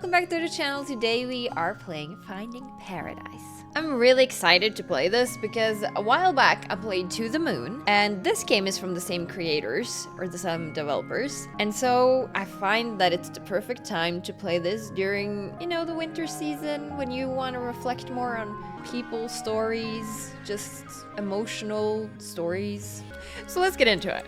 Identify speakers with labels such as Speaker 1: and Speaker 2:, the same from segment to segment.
Speaker 1: welcome back to the channel. Today we are playing Finding Paradise. I'm really excited to play this because a while back I played To the Moon, and this game is from the same creators, or the same developers, and so I find that it's the perfect time to play this during, you know, the winter season when you want to reflect more on people's stories, just emotional stories. So let's get into it.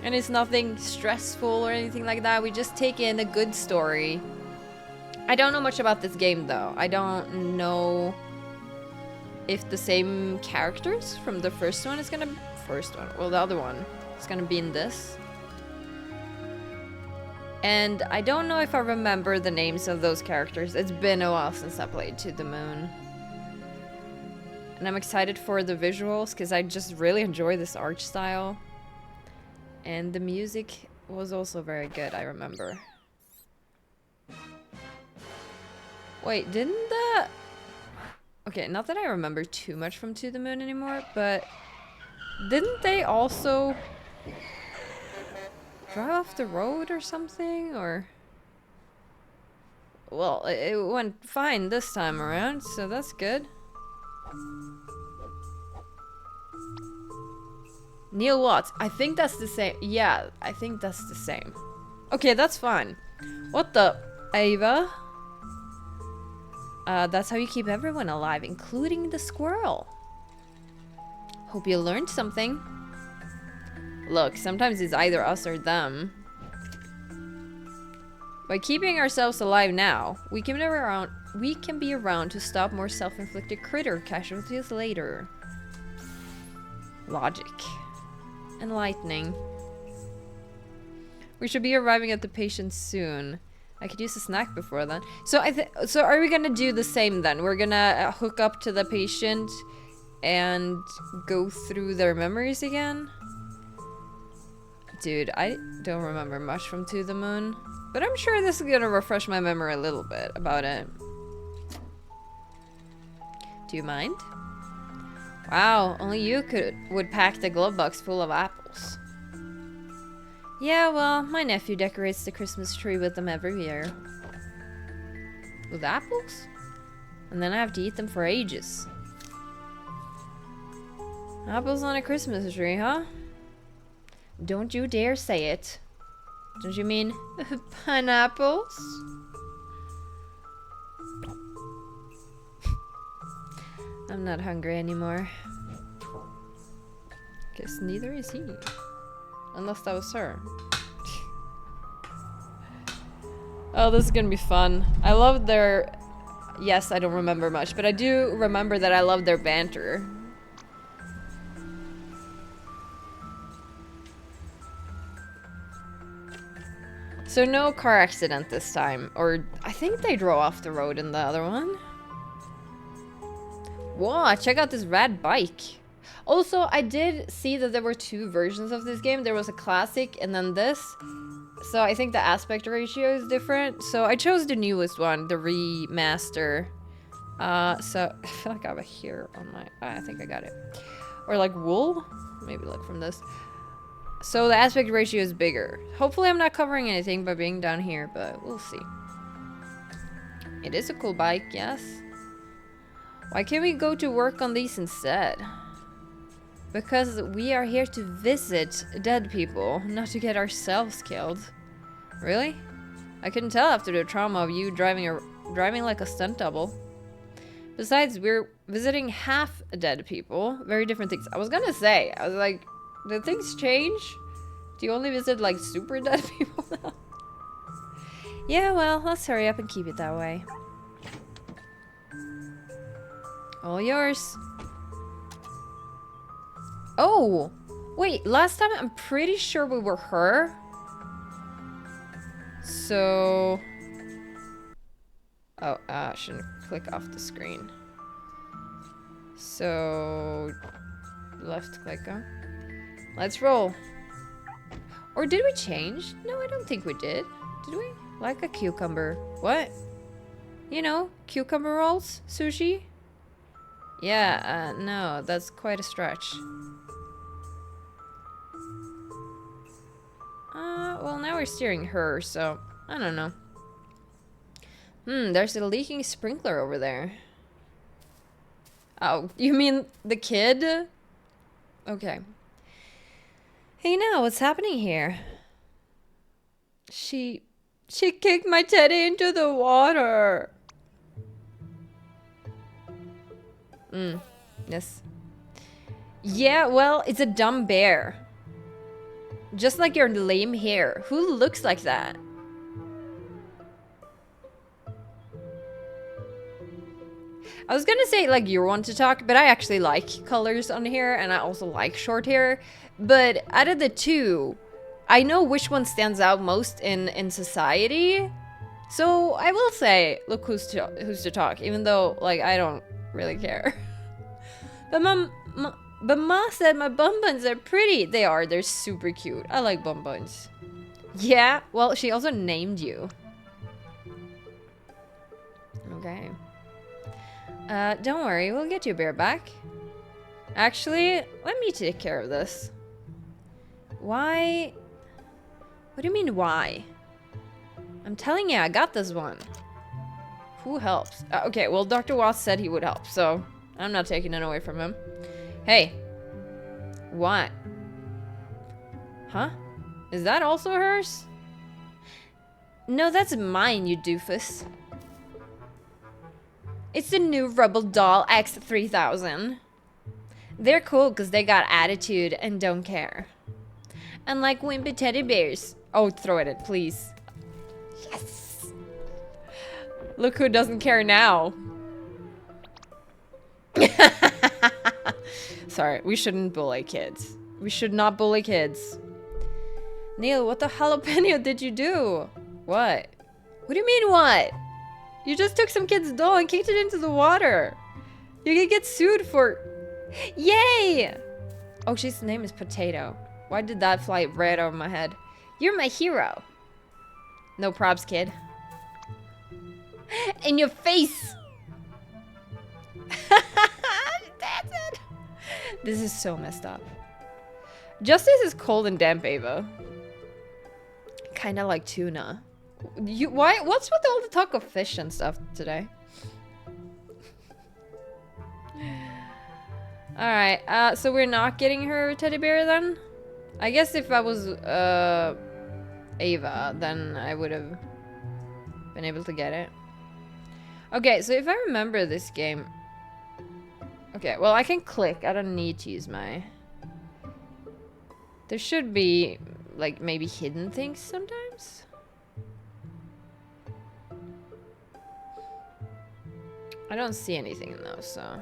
Speaker 1: And it's nothing stressful or anything like that. We just take in a good story. I don't know much about this game though. I don't know if the same characters from the first one is gonna... Well, the other one is gonna be in this. And I don't know if I remember the names of those characters. It's been a while since I played To the Moon. And I'm excited for the visuals because I just really enjoy this art style. And the music was also very good, I remember. Wait, didn't that... Okay, not that I remember too much from To the Moon anymore, but... Didn't they also... drive off the road or something, or... Well, it went fine this time around, so that's good. Neil Watts. I think that's the same. Yeah, I think that's the same. Okay, that's fine. What the... Ava? That's how you keep everyone alive, including the squirrel. Hope you learned something. Look, sometimes it's either us or them. By keeping ourselves alive now, we can be around to stop more self-inflicted critter casualties later. Logic. Enlightening. We should be arriving at the patient soon. I could use a snack before then. So so are we gonna do the same then? We're gonna hook up to the patient and go through their memories again? Dude, I don't remember much from To the Moon, but I'm sure this is gonna refresh my memory a little bit about it. Do you mind? Wow, only you would pack the glove box full of apples. Yeah, well, my nephew decorates the Christmas tree with them every year. With apples? And then I have to eat them for ages. Apples on a Christmas tree, huh? Don't you dare say it. Don't you mean pineapples? I'm not hungry anymore. Guess neither is he. Unless that was her. Oh, this is gonna be fun. I love their... Yes, I don't remember much, but I do remember that I love their banter. So no car accident this time. Or I think they drove off the road in the other one. Wow, check out this rad bike. Also, I did see that there were two versions of this game. There was a classic and then this. So I think the aspect ratio is different. So I chose the newest one, the remaster. So I feel like I have a hair on my... I think I got it. Or like wool? Maybe look from this. So the aspect ratio is bigger. Hopefully I'm not covering anything by being down here, but we'll see. It is a cool bike, yes. Why can't we go to work on these instead? Because we are here to visit dead people, not to get ourselves killed. Really? I couldn't tell after the trauma of you driving like a stunt double. Besides, we're visiting half dead people. Very different things. I was gonna say, I was like, did things change? Do you only visit like super dead people now? Yeah, well, let's hurry up and keep it that way. All yours. Oh, wait, last time I'm pretty sure we were her. So... Oh, I shouldn't click off the screen. So... Left click on. Let's roll. Or did we change? No, I don't think we did. Did we? Like a cucumber. What? You know, cucumber rolls? Sushi? Yeah, no, that's quite a stretch. well, now we're steering her, so I don't know. There's a leaking sprinkler over there. Oh, you mean the kid? Okay. Hey, now, what's happening here? She kicked my teddy into the water. Yes. Yeah, well, it's a dumb bear. Just like your lame hair. Who looks like that? I was gonna say, like, you're one to talk, but I actually like colors on hair, and I also like short hair. But out of the two, I know which one stands out most in society. So I will say, look who's to talk, even though, like, I don't really care. But Ma said my bum buns are pretty. They are. They're super cute. I like bum buns. Yeah, well, she also named you. Okay. Don't worry, we'll get your bear back. Actually, let me take care of this. Why? What do you mean, why? I'm telling you, I got this one. Who helps? Okay, well, Dr. Watts said he would help, so I'm not taking it away from him. Hey. What? Huh? Is that also hers? No, that's mine, you doofus. It's the new Rubble Doll X3000. They're cool because they got attitude and don't care. Unlike wimpy teddy bears. Oh, throw it at, please. Yes! Look who doesn't care now. Sorry, we shouldn't bully kids. We should not bully kids. Neil, what the jalapeno did you do? What? What do you mean, what? You just took some kid's doll and kicked it into the water. You can get sued for... Yay! Oh, she's name is Potato. Why did that fly right over my head? You're my hero. No props, kid. In your face! That's it. This is so messed up. Justice is cold and damp, Ava. Kinda like tuna. Why? What's with all the talk of fish and stuff today? Alright, so we're not getting her teddy bear then? I guess if I was, Ava, then I would have been able to get it. Okay, so if I remember this game... Okay, well, I can click. I don't need to use my... There should be, like, maybe hidden things sometimes? I don't see anything though, so...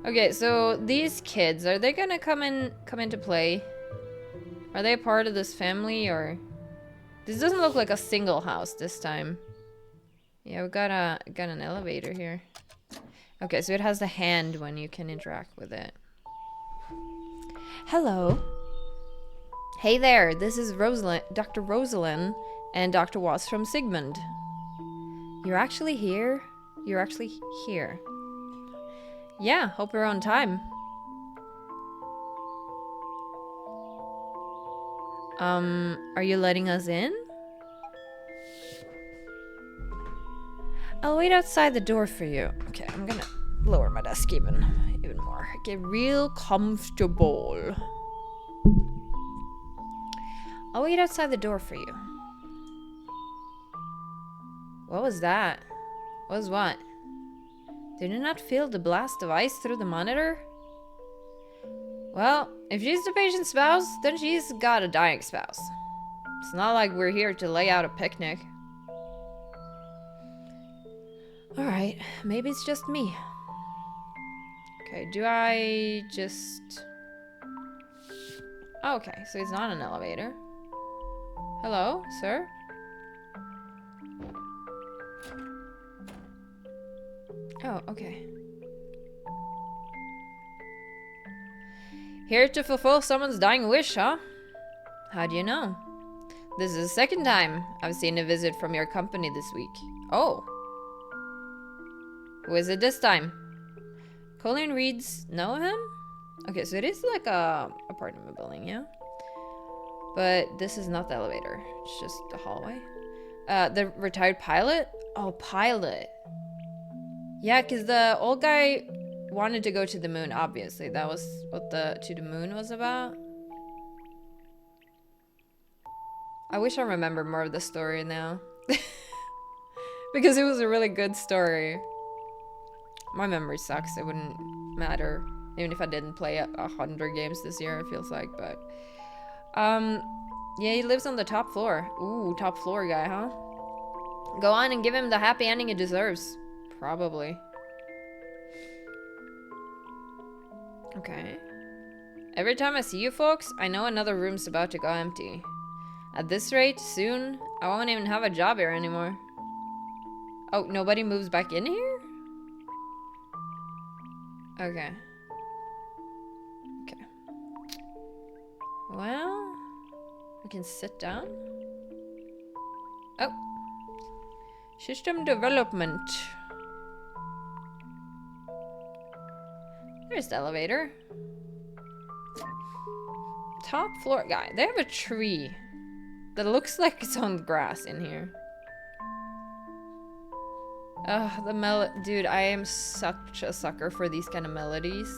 Speaker 1: Okay, so these kids, are they gonna come into play? Are they a part of this family, or... This doesn't look like a single house this time. Yeah, we got an elevator here. Okay, so it has the hand when you can interact with it. Hello. Hey there, this is Rosalind, Dr. Rosalind and Dr. Watts from Sigmund. You're actually here? You're actually here. Yeah, hope you're on time. Are you letting us in? I'll wait outside the door for you. Okay, I'm gonna lower my desk even more. Get real comfortable. I'll wait outside the door for you. What was that? What was what? Did you not feel the blast of ice through the monitor? Well, if she's the patient's spouse, then she's got a dying spouse. It's not like we're here to lay out a picnic. Alright, maybe it's just me. Okay, do I just... Oh, okay, so it's not an elevator. Hello, sir? Oh, okay. Here to fulfill someone's dying wish, huh? How do you know? This is the second time I've seen a visit from your company this week. Oh. Who is it this time? Colin Reeds know him? Okay, so it is like a apartment building, yeah? But this is not the elevator. It's just the hallway. The retired pilot? Oh, pilot. Yeah, because the old guy wanted to go to the moon, obviously. That was what the To the Moon was about. I wish I remembered more of the story now. Because it was a really good story. My memory sucks. It wouldn't matter. Even if I didn't play 100 games this year, it feels like, but... yeah, he lives on the top floor. Ooh, top floor guy, huh? Go on and give him the happy ending he deserves. Probably. Okay. Every time I see you folks, I know another room's about to go empty. At this rate, soon, I won't even have a job here anymore. Oh, nobody moves back in here? Okay. Okay. Well, we can sit down. Oh. System development. There's the elevator. Top floor guy. They have a tree that looks like it's on grass in here. Ugh, the dude, I am such a sucker for these kind of melodies.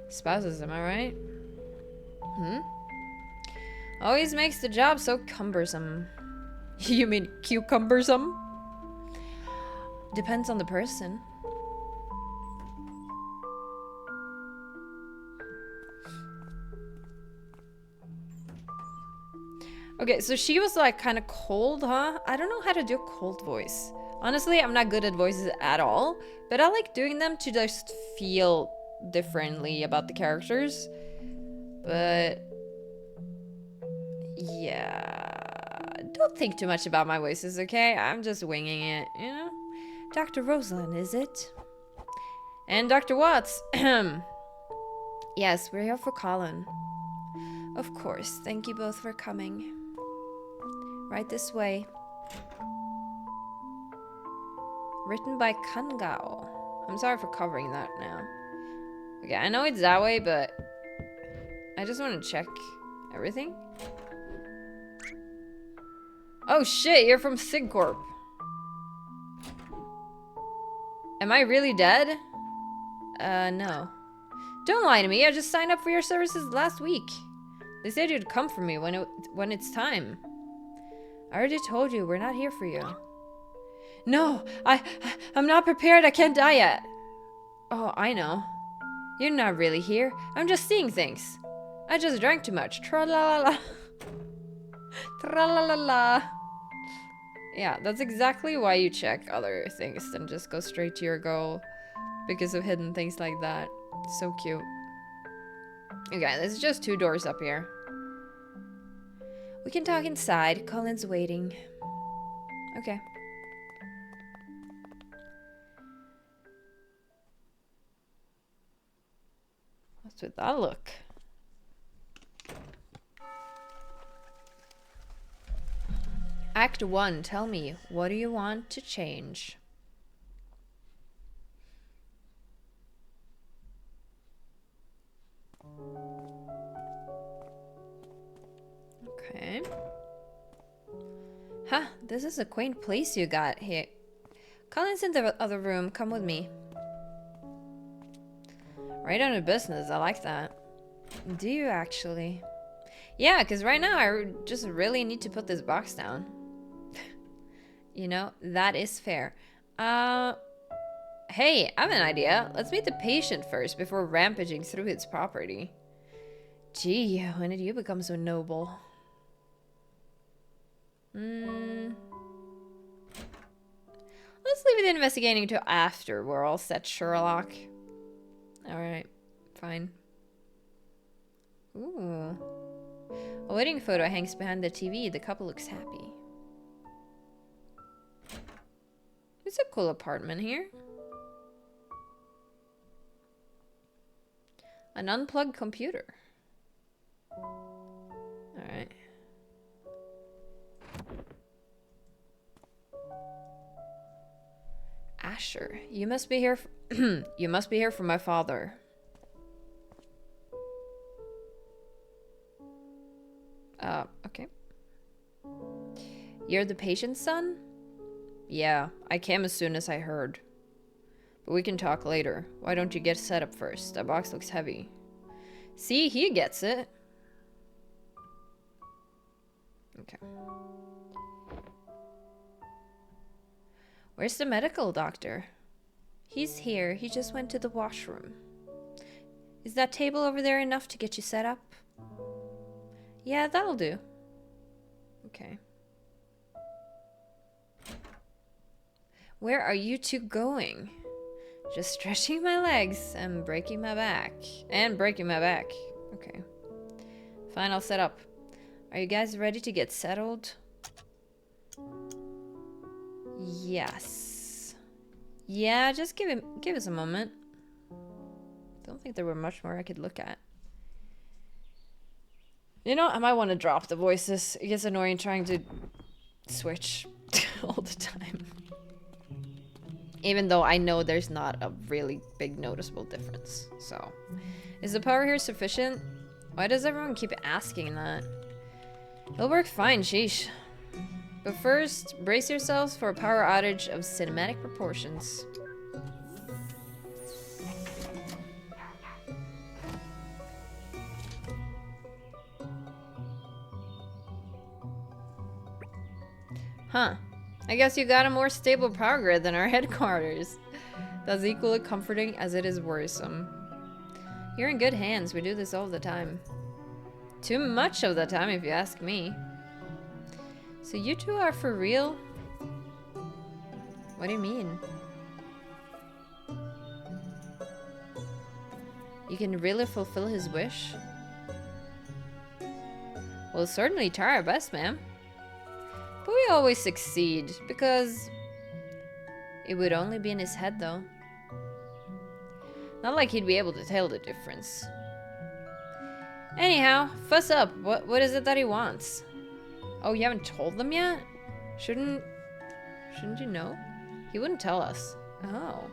Speaker 1: Spouses, am I right? Hmm? Always makes the job so cumbersome. You mean cucumbersome? Depends on the person. Okay, so she was like kind of cold, huh? I don't know how to do a cold voice. Honestly, I'm not good at voices at all, but I like doing them to just feel differently about the characters. But yeah, don't think too much about my voices, okay? I'm just winging it, you know? Dr. Rosalind, is it? And Dr. Watts. Yes, we're here for Colin. Of course, thank you both for coming. Right this way. Written by Kangao. I'm sorry for covering that now. Okay, I know it's that way, but I just want to check everything. Oh shit, you're from SigCorp. Am I really dead? No. Don't lie to me, I just signed up for your services last week. They said you'd come for me when it's time. I already told you, we're not here for you. No, I'm not prepared, I can't die yet. Oh, I know. You're not really here, I'm just seeing things. I just drank too much, tra-la-la-la. Tra-la-la-la. Yeah, that's exactly why you check other things than just go straight to your goal. Because of hidden things like that. So cute. Okay, there's just 2 doors up here. We can talk inside, Colin's waiting. Okay. What's with that look? Act 1, tell me, what do you want to change? Okay. Huh, this is a quaint place you got here. Colin's in the other room, come with me. Right on to business, I like that. Do you actually? Yeah, because right now I just really need to put this box down. You know, that is fair. Hey, I have an idea. Let's meet the patient first before rampaging through his property. Gee, when did you become so noble? Let's leave the investigating till after we're all set, Sherlock. Alright, fine. Ooh. A wedding photo hangs behind the TV. The couple looks happy. It's a cool apartment here. An unplugged computer. Alright. Asher, you must be here. You must be here for my father. Okay. You're the patient's son? Yeah, I came as soon as I heard. But we can talk later. Why don't you get set up first? That box looks heavy. See, he gets it. Okay. Where's the medical doctor? He's here. He just went to the washroom. Is that table over there enough to get you set up? Yeah, that'll do. Okay. Where are you two going? Just stretching my legs and breaking my back. And breaking my back. Okay. Fine, I'll set up. Are you guys ready to get settled? Yes. Yeah, just give us a moment. Don't think there were much more I could look at. You know, I might want to drop the voices. It gets annoying trying to switch all the time. Even though I know there's not a really big noticeable difference. So, is the power here sufficient? Why does everyone keep asking that? It'll work fine, sheesh. But first, brace yourselves for a power outage of cinematic proportions. Huh. I guess you got a more stable power grid than our headquarters. That's equally comforting as it is worrisome. You're in good hands. We do this all the time. Too much of the time, if you ask me. So you two are for real? What do you mean? You can really fulfill his wish? We'll certainly try our best, ma'am. But we always succeed, because it would only be in his head, though. Not like he'd be able to tell the difference. Anyhow, fuss up. What is it that he wants? Oh, you haven't told them yet? Shouldn't you know? He wouldn't tell us. Oh.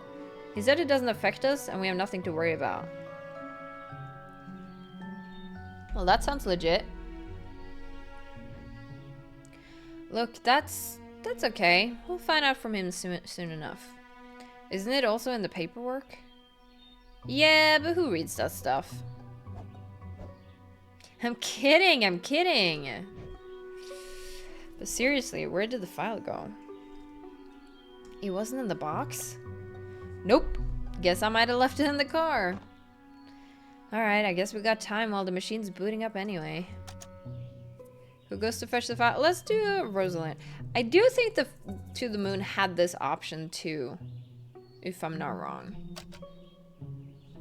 Speaker 1: He said it doesn't affect us, and we have nothing to worry about. Well, that sounds legit. Look, that's okay. We'll find out from him soon enough. Isn't it also in the paperwork? Yeah, but who reads that stuff? I'm kidding, I'm kidding. But seriously, where did the file go? It wasn't in the box? Nope. Guess I might have left it in the car. Alright, I guess we got time while the machine's booting up anyway. Who goes to fetch the file? Let's do Rosalind. I do think the To the Moon had this option too, if I'm not wrong.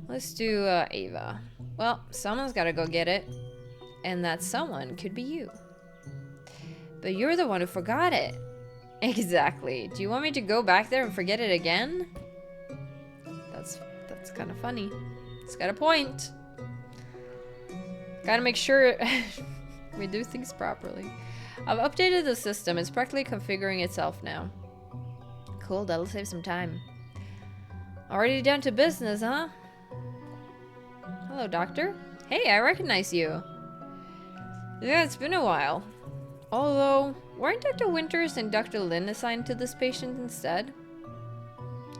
Speaker 1: Let's do Ava. Well, someone's gotta go get it. And that someone could be you. But you're the one who forgot it. Exactly. Do you want me to go back there and forget it again? That's kind of funny. It's got a point. Gotta make sure we do things properly. I've updated the system. It's practically configuring itself now. Cool, that'll save some time. Already down to business, huh? Hello, doctor. Hey, I recognize you. Yeah, it's been a while. Although, weren't Dr. Winters and Dr. Lin assigned to this patient instead?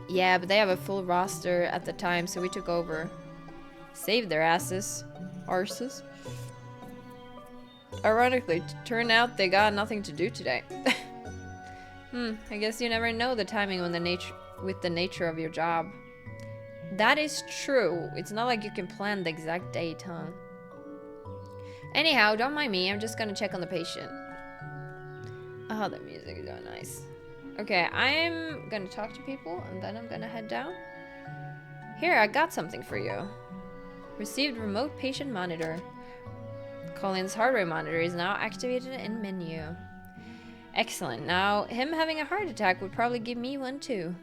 Speaker 1: Yeah, but they have a full roster at the time, so we took over. Saved their asses. Arses. Ironically, turned out they got nothing to do today. I guess you never know the timing when with the nature of your job. That is true. It's not like you can plan the exact date, huh? Anyhow, don't mind me. I'm just gonna check on the patient. Oh, the music is so nice. Okay, I'm gonna talk to people and then I'm gonna head down. Here, I got something for you. Received remote patient monitor. Colin's hardware monitor is now activated in menu. Excellent. Now, him having a heart attack would probably give me one too.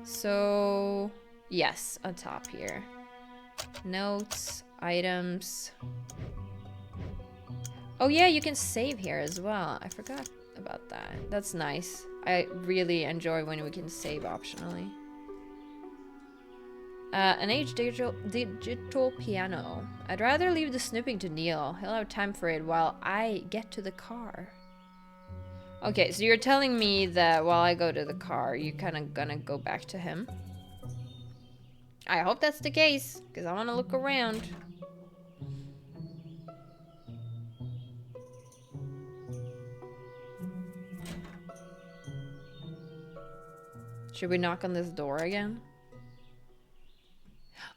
Speaker 1: So, yes, on top here. Notes, items. Oh yeah, you can save here as well. I forgot about that. That's nice. I really enjoy when we can save optionally. An digital piano. I'd rather leave the snooping to Neil. He'll have time for it while I get to the car. Okay, so you're telling me that while I go to the car, you're kind of gonna go back to him? I hope that's the case, because I want to look around. Should we knock on this door again?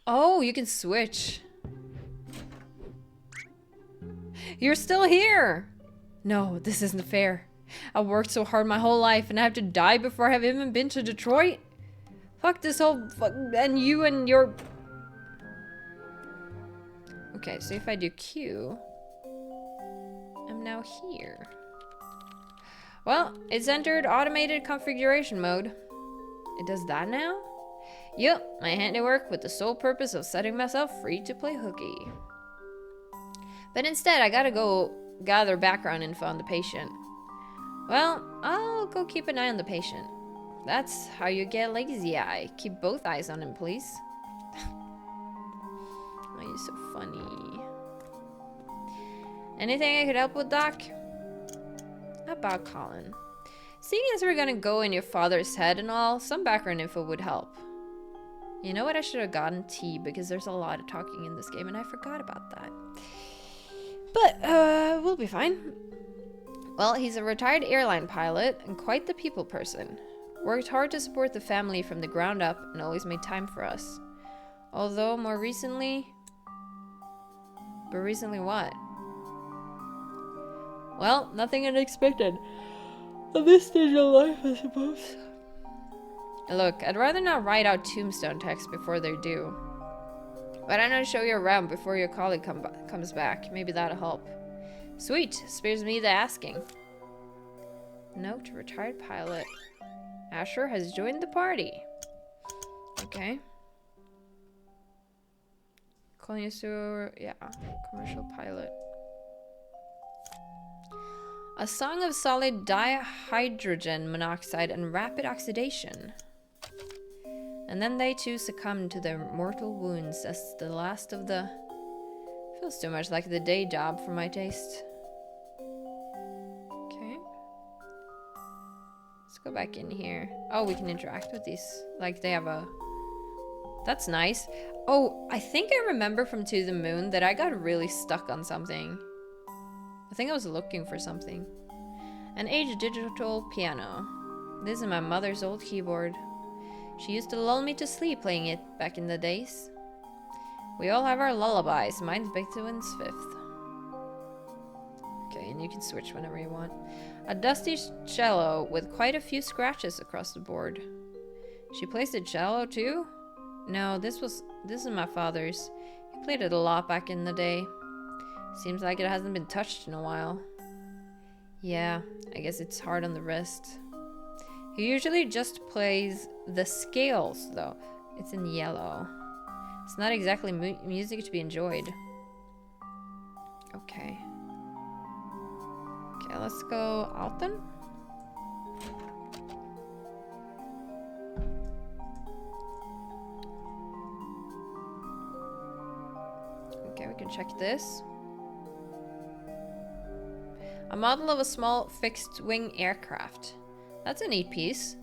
Speaker 1: Oh, you can switch. You're still here! No, this isn't fair. I worked so hard my whole life and I have to die before I've even been to Detroit? Fuck this whole and you and your... Okay, so if I do Q, I'm now here. Well, it's entered automated configuration mode. It does that now? Yep, my handiwork with the sole purpose of setting myself free to play hooky. But instead, I gotta go gather background info on the patient. Well, I'll go keep an eye on the patient. That's how you get lazy eye. Keep both eyes on him, please. Oh, you're so funny. Anything I could help with, Doc? How about Colin? Seeing as we're gonna go in your father's head and all, some background info would help. You know what? I should have gotten tea because there's a lot of talking in this game and I forgot about that. But, we'll be fine. Well, he's a retired airline pilot and quite the people person. Worked hard to support the family from the ground up and always made time for us. Although more recently... But recently what? Well, nothing unexpected. At this stage of life, I suppose. Look, I'd rather not write out tombstone text before they're due. But I'm gonna show you around before your colleague comes back. Maybe that'll help. Sweet, spares me the asking. Note, retired pilot. Asher has joined the party. Okay. Calling you to, yeah, commercial pilot. A song of solid dihydrogen monoxide and rapid oxidation. And then they too succumbed to their mortal wounds as the last of the... Feels too much like the day job for my taste. Okay. Let's go back in here. Oh, we can interact with these. Like they have a... That's nice. Oh, I think I remember from To the Moon that I got really stuck on something. I think I was looking for something. An aged digital piano. This is my mother's old keyboard. She used to lull me to sleep playing it back in the days. We all have our lullabies. Mine's Beethoven's Fifth. Okay, and you can switch whenever you want. A dusty cello with quite a few scratches across the board. She plays the cello too? No, this is my father's. He played it a lot back in the day. Seems like it hasn't been touched in a while. Yeah, I guess it's hard on the wrist. He usually just plays the scales, though. It's in yellow. It's not exactly music to be enjoyed. Okay. Okay, let's go out then. Okay, we can check this. A model of a small fixed-wing aircraft. That's a neat piece.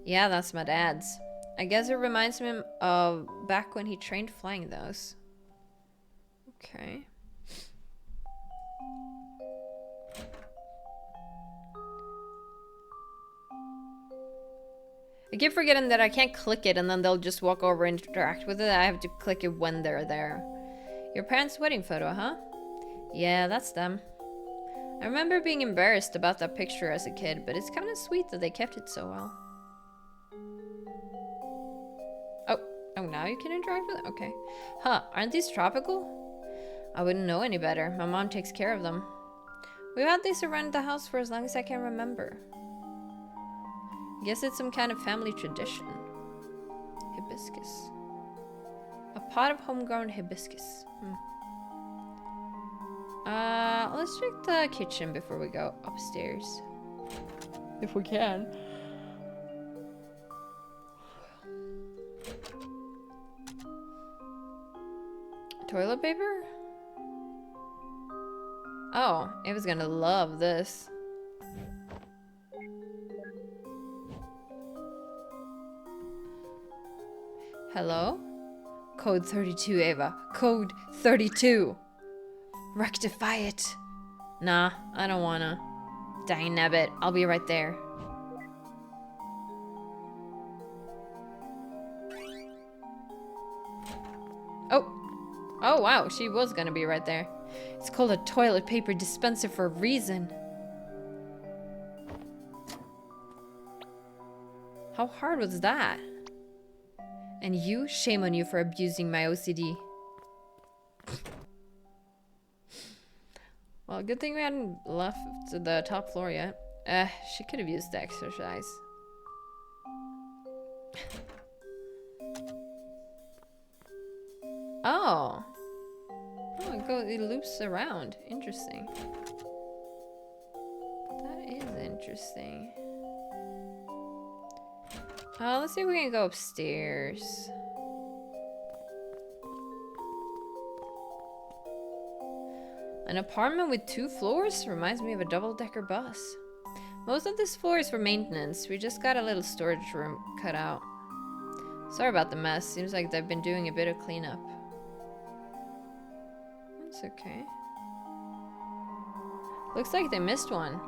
Speaker 1: Yeah, that's my dad's. I guess it reminds me of back when he trained flying those. Okay. I keep forgetting that I can't click it and then they'll just walk over and interact with it. I have to click it when they're there. Your parents' wedding photo, huh? Yeah, that's them. I remember being embarrassed about that picture as a kid, but it's kind of sweet that they kept it so well. Oh, now you can interact with it? Okay. Huh, aren't these tropical? I wouldn't know any better. My mom takes care of them. We've had these around the house for as long as I can remember. Guess it's some kind of family tradition. Hibiscus. A pot of homegrown hibiscus. Let's check the kitchen before we go upstairs. If we can. Toilet paper? Oh, Ava's gonna love this. Hello? Code 32, Ava. Code 32. Rectify it. Nah, I don't wanna. Dang nabbit, I'll be right there. Oh. Oh, wow, she was gonna be right there. It's called a toilet paper dispenser for a reason. How hard was that? And you, shame on you for abusing my OCD. Well, good thing we hadn't left the top floor yet. She could have used the exercise. Oh. Oh, it loops around. Interesting. That is interesting. Let's see if we can go upstairs. An apartment with 2 floors reminds me of a double-decker bus. Most of this floor is for maintenance. We just got a little storage room cut out. Sorry about the mess. Seems like they've been doing a bit of cleanup. That's okay. Looks like they missed one.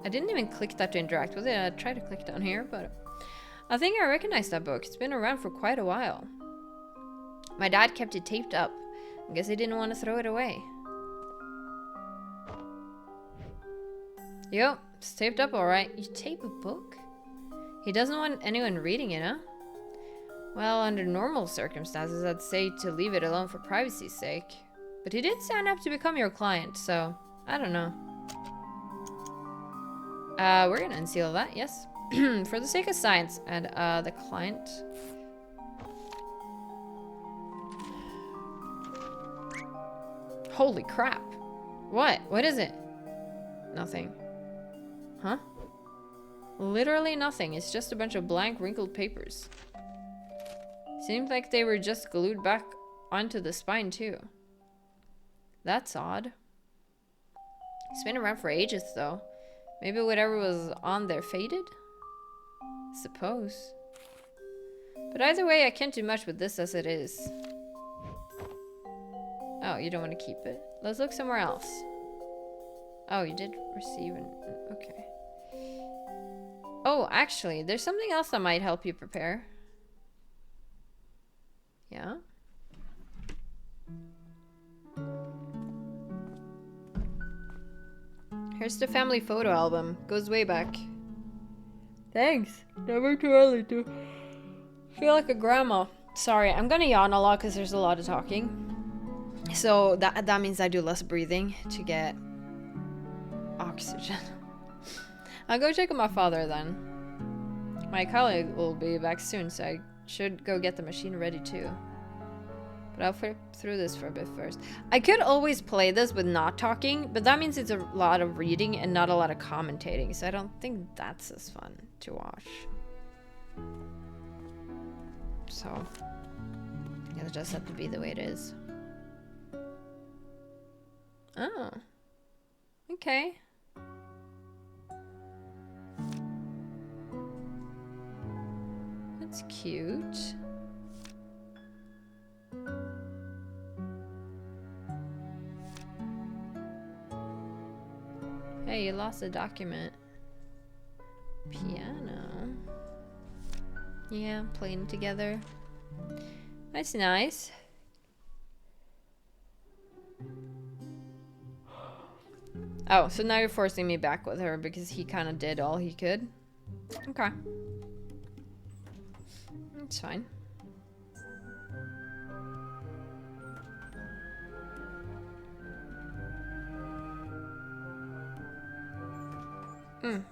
Speaker 1: I didn't even click that to interact with it. I tried to click down here, but I think I recognize that book. It's been around for quite a while. My dad kept it taped up. I guess he didn't want to throw it away. Yep, it's taped up alright. You tape a book? He doesn't want anyone reading it, huh? Well, under normal circumstances, I'd say to leave it alone for privacy's sake. But he did sign up to become your client, so I don't know. We're gonna unseal that, yes. For the sake of science and the client. Holy crap. What? What is it? Nothing. Huh? Literally nothing. It's just a bunch of blank, wrinkled papers. Seems like they were just glued back onto the spine, too. That's odd. It's been around for ages, though. Maybe whatever was on there faded? Suppose. But either way, I can't do much with this as it is. Oh, you don't want to keep it? Let's look somewhere else. Oh, you did receive an... Okay. Oh, actually, there's something else that might help you prepare. Yeah? Here's the family photo album. Goes way back. Thanks. Never too early to feel like a grandma. Sorry, I'm gonna yawn a lot because there's a lot of talking. So that means I do less breathing to get oxygen. I'll go check on my father then. My colleague will be back soon, so I should go get the machine ready too. But I'll flip through this for a bit first. I could always play this with not talking, but that means it's a lot of reading and not a lot of commentating, so I don't think that's as fun to watch. So, it'll just have to be the way it is. Oh. Okay. That's cute. Hey, you lost a document. Piano. Yeah, playing together. That's nice. Oh, so now you're forcing me back with her because he kind of did all he could. Okay. It's fine.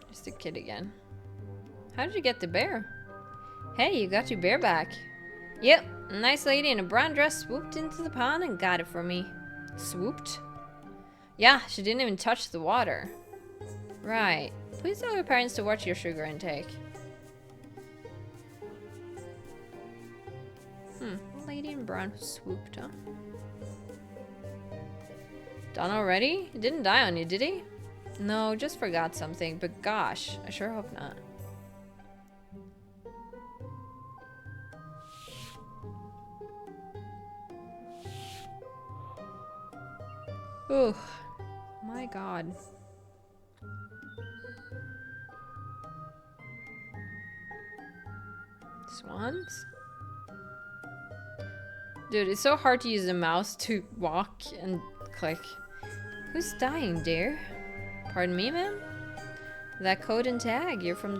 Speaker 1: Just a kid again. How did you get the bear? Hey, you got your bear back. Yep, a nice lady in a brown dress swooped into the pond and got it for me. Swooped? Yeah, she didn't even touch the water. Right. Please tell your parents to watch your sugar intake. Canadian brown who swooped, huh? Done already? He didn't die on you, did he? No, just forgot something, but gosh, I sure hope not. Ooh, my god. Swans? Dude, it's so hard to use the mouse to walk and click. Who's dying, dear? Pardon me, ma'am? That code and tag, you're from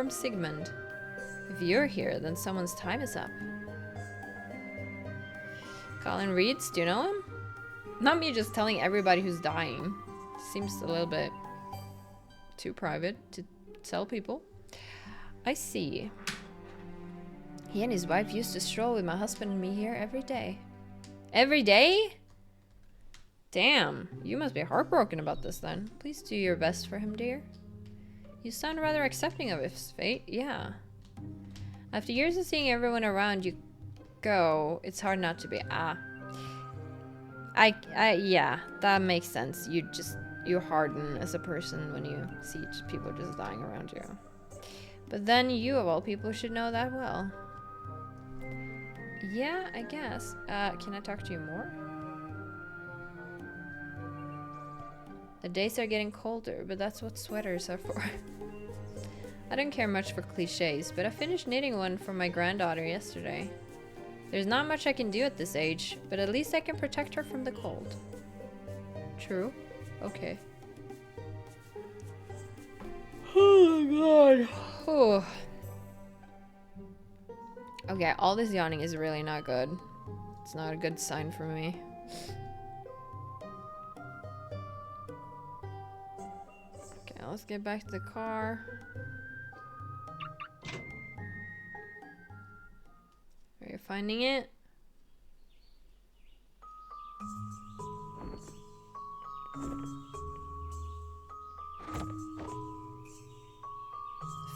Speaker 1: Sigmund. If you're here, then someone's time is up. Colin Reeds, do you know him? Not me just telling everybody who's dying. Seems a little bit too private to tell people. I see. He and his wife used to stroll with my husband and me here every day. Every day? Damn, you must be heartbroken about this then. Please do your best for him, dear. You sound rather accepting of his fate, yeah. After years of seeing everyone around you go, it's hard not to be. Yeah, that makes sense. You harden as a person when you see people just dying around you. But then you, of all people, should know that well. Yeah, I guess. Can I talk to you more? The days are getting colder, but that's what sweaters are for. I don't care much for cliches, but I finished knitting one for my granddaughter yesterday. There's not much I can do at this age, but at least I can protect her from the cold. True? Okay. Oh my god. Oh. Okay, all this yawning is really not good. It's not a good sign for me. Okay, let's get back to the car. Are you finding it? The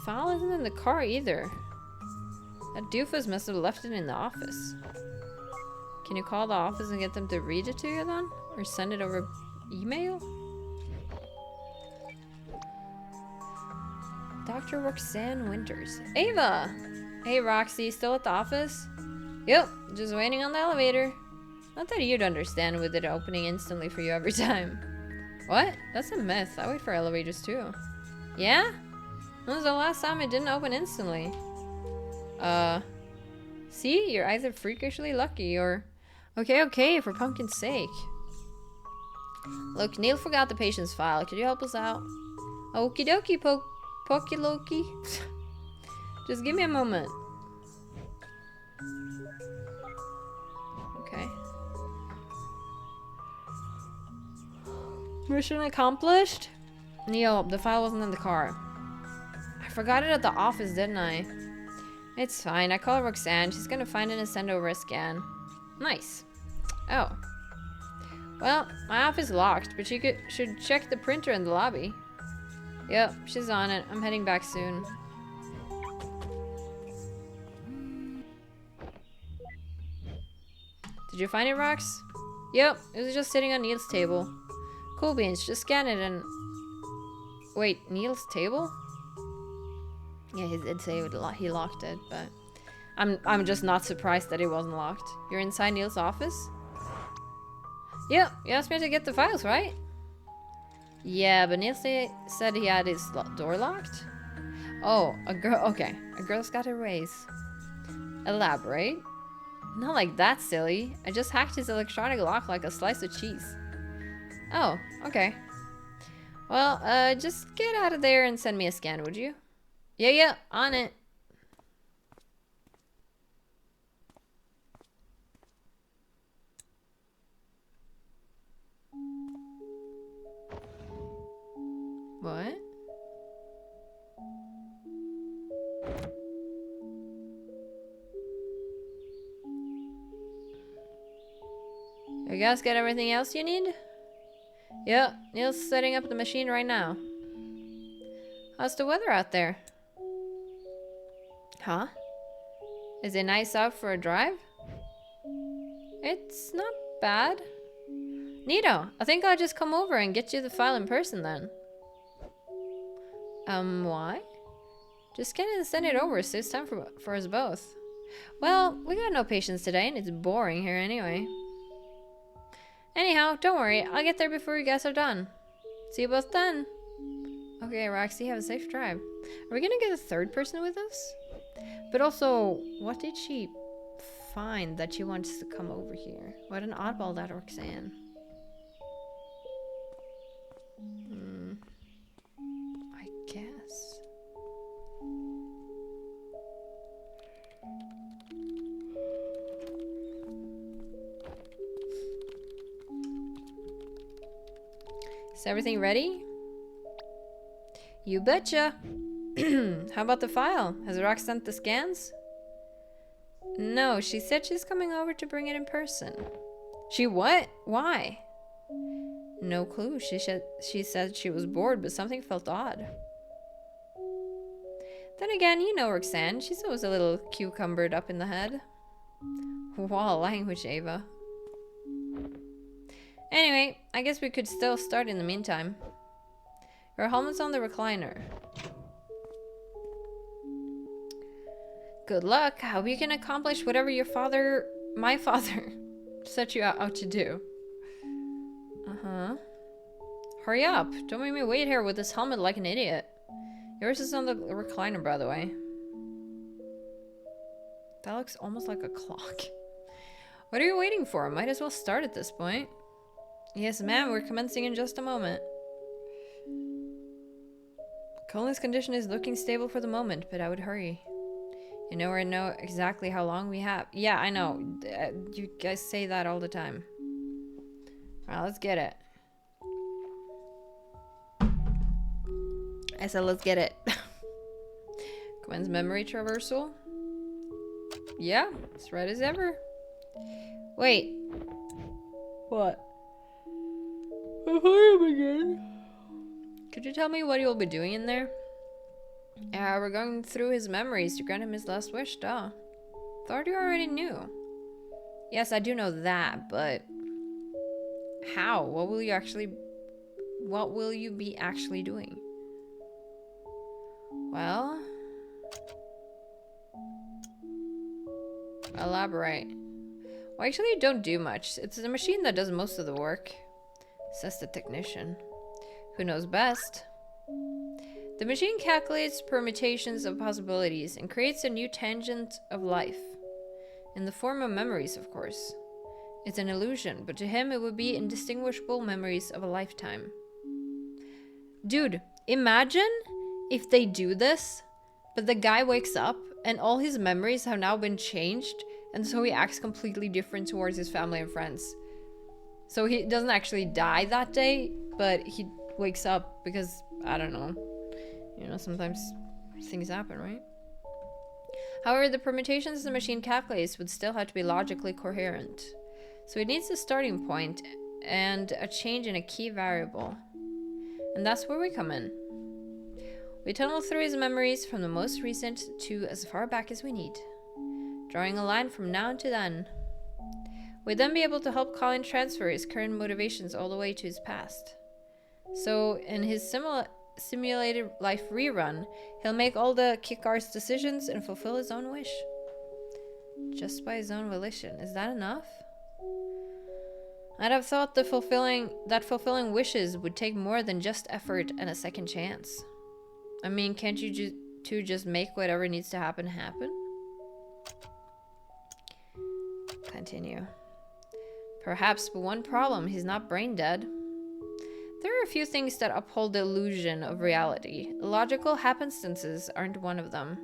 Speaker 1: file isn't in the car either. That doofus must have left it in the office. Can you call the office and get them to read it to you then? Or send it over email? Dr. Roxanne Winters. Ava! Hey Roxy, still at the office? Yep, just waiting on the elevator. Not that you'd understand with it opening instantly for you every time. What? That's a myth. I wait for elevators too. Yeah? When was the last time it didn't open instantly? See? You're either freakishly lucky or... Okay, for pumpkin's sake. Look, Neil forgot the patient's file. Could you help us out? Okie dokie, Pokeloki. Just give me a moment. Okay. Mission accomplished? Neil, the file wasn't in the car. I forgot it at the office, didn't I? It's fine. I call Roxanne. She's gonna find it and send over a scan. Nice. Oh. Well, my office is locked, but she should check the printer in the lobby. Yep, she's on it. I'm heading back soon. Did you find it, Rox? Yep, it was just sitting on Neil's table. Cool beans, just scan it and... Wait, Neil's table? Yeah, he did say he locked it, but... I'm just not surprised that it wasn't locked. You're inside Neil's office? Yep, you asked me to get the files, right? Yeah, but Neil said he had his door locked? Oh, okay. A girl's got her ways. Elaborate. Not like that, silly. I just hacked his electronic lock like a slice of cheese. Oh, okay. Well, just get out of there and send me a scan, would you? Yeah, on it. What? You guys got everything else you need? Yep, Neil's setting up the machine right now. How's the weather out there? Huh? Is it nice out for a drive? It's not bad. Neato, I think I'll just come over and get you the file in person then. Why? Just scan it and send it over, so it's time for us both. Well, we got no patience today, and it's boring here anyway. Anyhow, don't worry, I'll get there before you guys are done. See you both then. Okay, Roxy, have a safe drive. Are we gonna get a third person with us? But also, what did she find that she wants to come over here? What an oddball that Roxanne. I guess. Is everything ready? You betcha. How about the file? Has Rox sent the scans? No, she said she's coming over to bring it in person. She what? Why? No clue. She said she was bored, but something felt odd. Then again, you know Roxanne. She's always a little cucumbered up in the head. Wow, language, Ava. Anyway, I guess we could still start in the meantime. Your helmet's on the recliner. Good luck. I hope you can accomplish whatever my father, set you out to do. Uh-huh. Hurry up. Don't make me wait here with this helmet like an idiot. Yours is on the recliner, by the way. That looks almost like a clock. What are you waiting for? Might as well start at this point. Yes, ma'am. We're commencing in just a moment. Colin's condition is looking stable for the moment, but I would hurry. You know, I know exactly how long we have. Yeah, I know. You guys say that all the time. Alright, let's get it. I said let's get it. Gwen's memory traversal. Yeah, it's right as ever. Wait. What? I find him again. Could you tell me what you'll be doing in there? Yeah, we're going through his memories to grant him his last wish, duh. Thought you already knew. Yes, I do know that, but how? What will you be actually doing? Well, elaborate. Well, actually, you don't do much. It's the machine that does most of the work, says the technician. Who knows best? The machine calculates permutations of possibilities and creates a new tangent of life. In the form of memories, of course. It's an illusion, but to him it would be indistinguishable memories of a lifetime. Dude, imagine if they do this, but the guy wakes up and all his memories have now been changed, and so he acts completely different towards his family and friends. So he doesn't actually die that day, but he wakes up because, I don't know. You know, sometimes things happen, right? However, the permutations the machine calculates would still have to be logically coherent. So it needs a starting point and a change in a key variable. And that's where we come in. We tunnel through his memories from the most recent to as far back as we need, drawing a line from now to then. We'd then be able to help Colin transfer his current motivations all the way to his past. So in his simulated life rerun, he'll make all the kick-ass decisions and fulfill his own wish. Just by his own volition. Is that enough? I'd have thought that fulfilling wishes would take more than just effort and a second chance. I mean, can't you just make whatever needs to happen happen? Continue. Perhaps, but one problem, he's not brain dead. There are a few things that uphold the illusion of reality. Logical happenstances aren't one of them.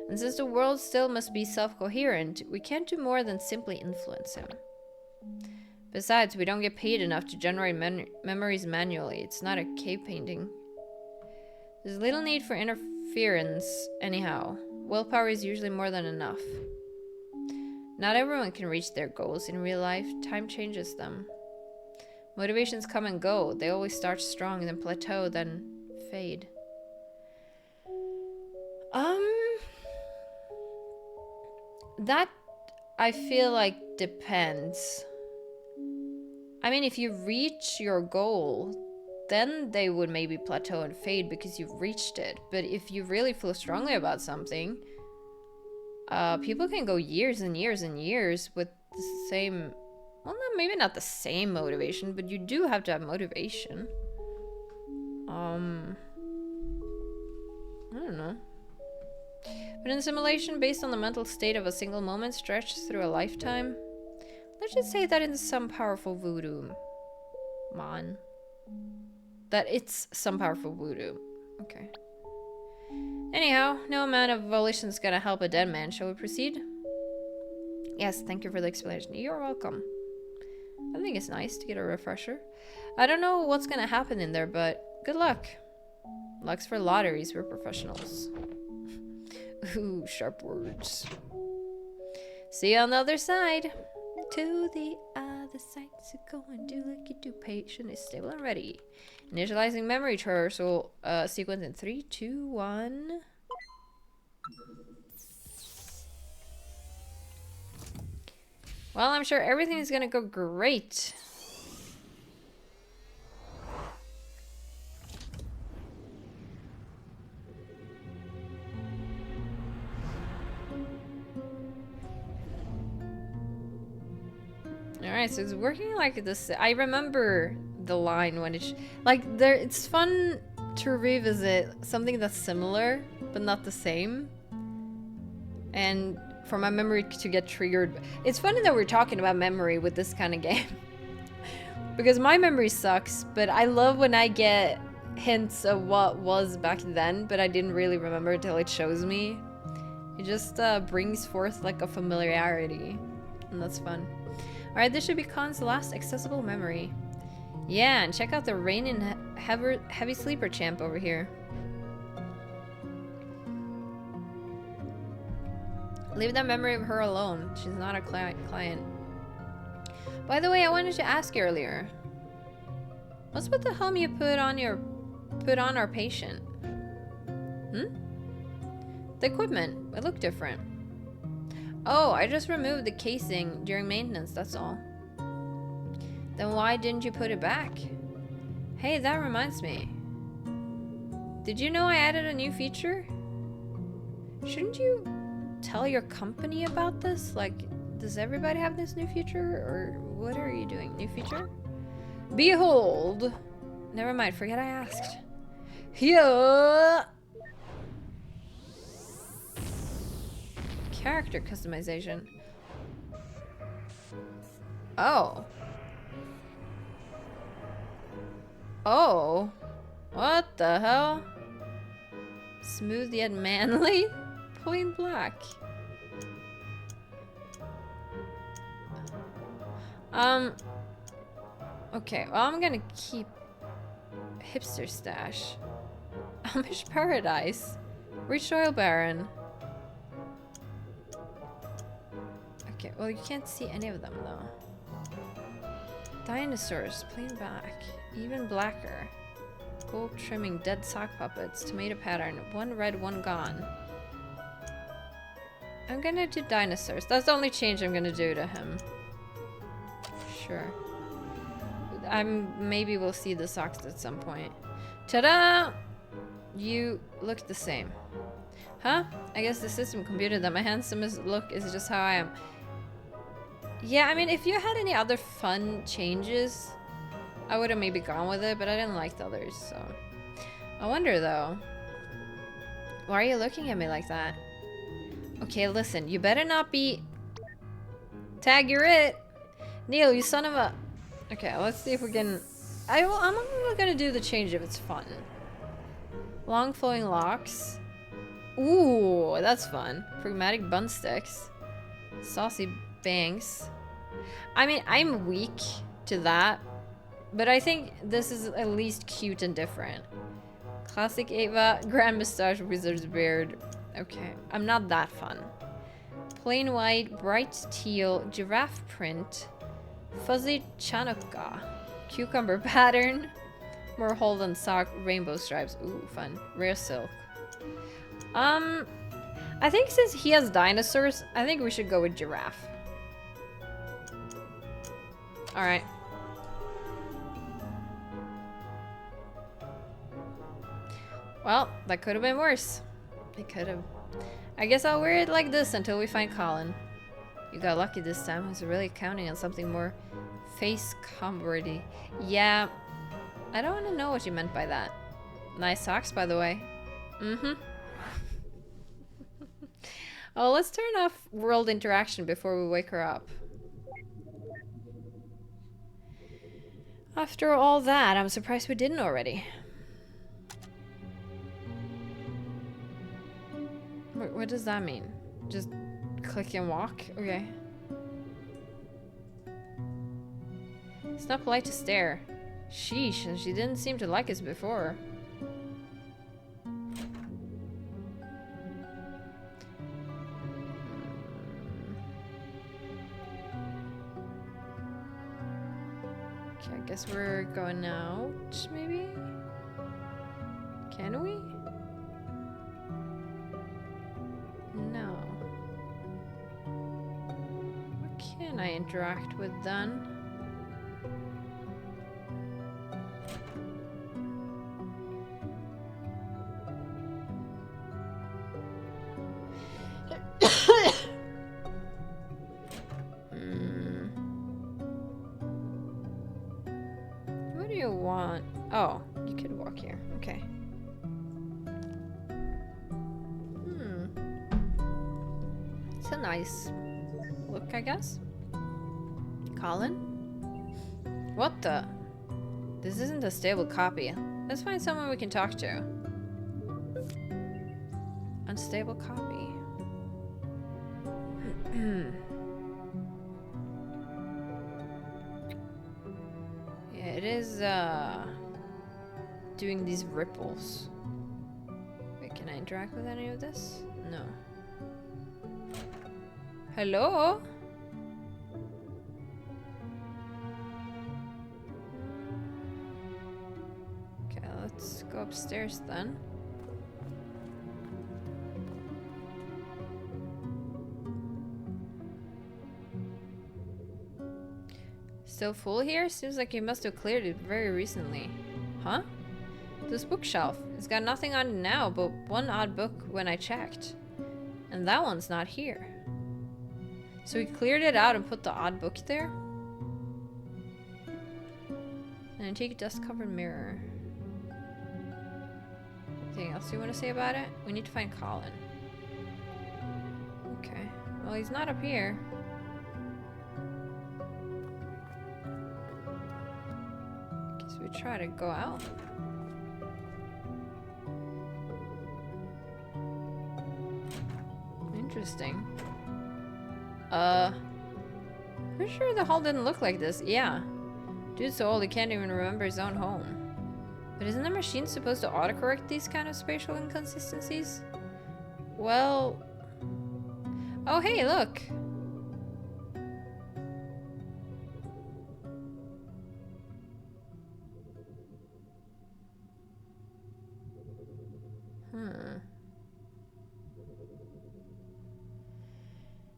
Speaker 1: And since the world still must be self-coherent, we can't do more than simply influence him. Besides, we don't get paid enough to generate memories manually. It's not a cave painting. There's little need for interference, anyhow. Willpower is usually more than enough. Not everyone can reach their goals in real life. Time changes them. Motivations come and go. They always start strong, then plateau, then fade. That I feel like depends. I mean, if you reach your goal, then they would maybe plateau and fade because you've reached it. But if you really feel strongly about something, people can go years and years and years with the same, well, maybe not the same motivation, but you do have to have motivation. I don't know. But in simulation, based on the mental state of a single moment stretched through a lifetime, let's just say that in some powerful voodoo, man. That it's some powerful voodoo. Okay. Anyhow, no amount of volition's gonna help a dead man. Shall we proceed? Yes, thank you for the explanation. You're welcome. I think it's nice to get a refresher. I don't know what's gonna happen in there, but good luck. Luck's for lotteries, we're professionals. Ooh, sharp words. See you on the other side. To the other side, so go and do like you do. Patient is stable and ready. Initializing memory traversal sequence in 3, 2, 1. Well, I'm sure everything is gonna go great. Alright, so it's working like this. I remember the line when it's like there. It's fun to revisit something that's similar but not the same, and for my memory to get triggered. It's funny that we're talking about memory with this kind of game because my memory sucks, but I love when I get hints of what was back then, but I didn't really remember until it shows me. It just brings forth like a familiarity, and that's fun. Alright, this should be Khan's last accessible memory. Yeah, and check out the Rain and Heavy Sleeper champ over here. Leave that memory of her alone. She's not a client. By the way, I wanted to ask earlier. What's with the helm you put on our patient? Hmm? The equipment. It looked different. Oh, I just removed the casing during maintenance, that's all. Then why didn't you put it back? Hey, that reminds me. Did you know I added a new feature? Shouldn't you tell your company about this? Like, does everybody have this new feature? Or what are you doing? New feature? Behold! Never mind, forget I asked. Here! Character customization. Oh. Oh. What the hell? Smooth yet manly? Plain black. Okay, well, I'm gonna keep hipster stash. Amish paradise. Reach Oil Baron. Okay, well, you can't see any of them though. Dinosaurs, plain black, even blacker. Gold trimming, dead sock puppets, tomato pattern, one red, one gone. I'm gonna do dinosaurs. That's the only change I'm gonna do to him. Sure. Maybe we'll see the socks at some point. Ta-da! You look the same. Huh? I guess the system computed that my handsomest look is just how I am. Yeah, I mean, if you had any other fun changes, I would have maybe gone with it, but I didn't like the others, so. I wonder, though. Why are you looking at me like that? Okay, listen, you better not be... Tag, you're it! Neil, you son of a... Okay, let's see if we can... I'm only gonna do the change if it's fun. Long flowing locks. Ooh, that's fun. Pragmatic bun sticks. Saucy bangs. I mean, I'm weak to that, but I think this is at least cute and different. Classic Ava, grand mustache, wizard's beard. Okay, I'm not that fun. Plain white, bright teal, giraffe print, fuzzy chanukka, cucumber pattern, more Holden sock, rainbow stripes. Ooh, fun. Rare silk. I think since he has dinosaurs, I think we should go with giraffe. Alright. Well, that could have been worse. It could have. I guess I'll wear it like this until we find Colin. You got lucky this time. I was really counting on something more face comforty. Yeah, I don't want to know what you meant by that. Nice socks, by the way. Mm-hmm. Oh, let's turn off world interaction before we wake her up. After all that, I'm surprised we didn't already. What does that mean? Just click and walk? Okay. It's not polite to stare. Sheesh, and she didn't seem to like us before. Okay, I guess we're going out, maybe? Can we? No. What can I interact with then? What do you want? Oh, you could walk here. Okay. It's a nice look, I guess. Colin? What the? This isn't a stable copy. Let's find someone we can talk to. Unstable copy. Yeah, it is doing these ripples. Wait, can I interact with any of this? No. Hello? Okay, let's go upstairs then. Still full here? Seems like you must have cleared it very recently. Huh? This bookshelf. It's got nothing on it now, but one odd book when I checked. And that one's not here. So we cleared it out and put the odd book there? An antique dust-covered mirror. Anything else you want to say about it? We need to find Colin. Okay. Well, he's not up here. Guess we try to go out. Interesting. Pretty sure the hall didn't look like this. Yeah. Dude's so old he can't even remember his own home. But isn't the machine supposed to autocorrect these kind of spatial inconsistencies? Well... Oh, hey, look!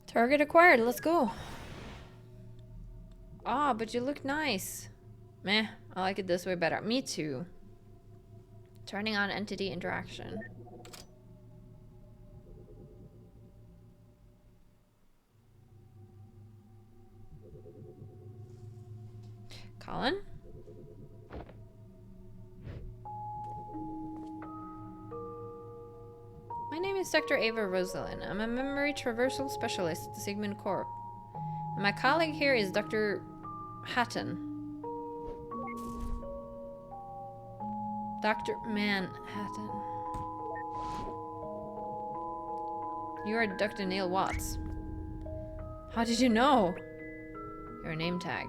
Speaker 1: Target acquired, let's go. Ah, but you look nice. Meh, I like it this way better. Me too. Turning on entity interaction. Colin? My name is Dr. Ava Rosalind. I'm a memory traversal specialist at the Sigmund Corp. And my colleague here is Dr. Hatton. Dr. Manhattan. You are Dr. Neil Watts. How did you know? Your name tag.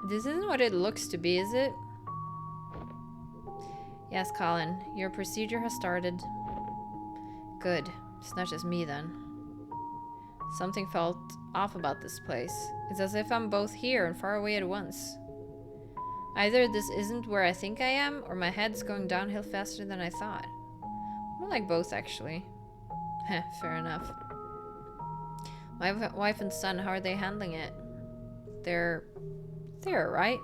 Speaker 1: This isn't what it looks to be, is it? Yes, Colin. Your procedure has started. Good. It's not just me then. Something felt off about this place. It's as if I'm both here and far away at once. Either this isn't where I think I am, or my head's going downhill faster than I thought. More like both, actually. Heh, fair enough. My wife and son, how are they handling it? They're there, right?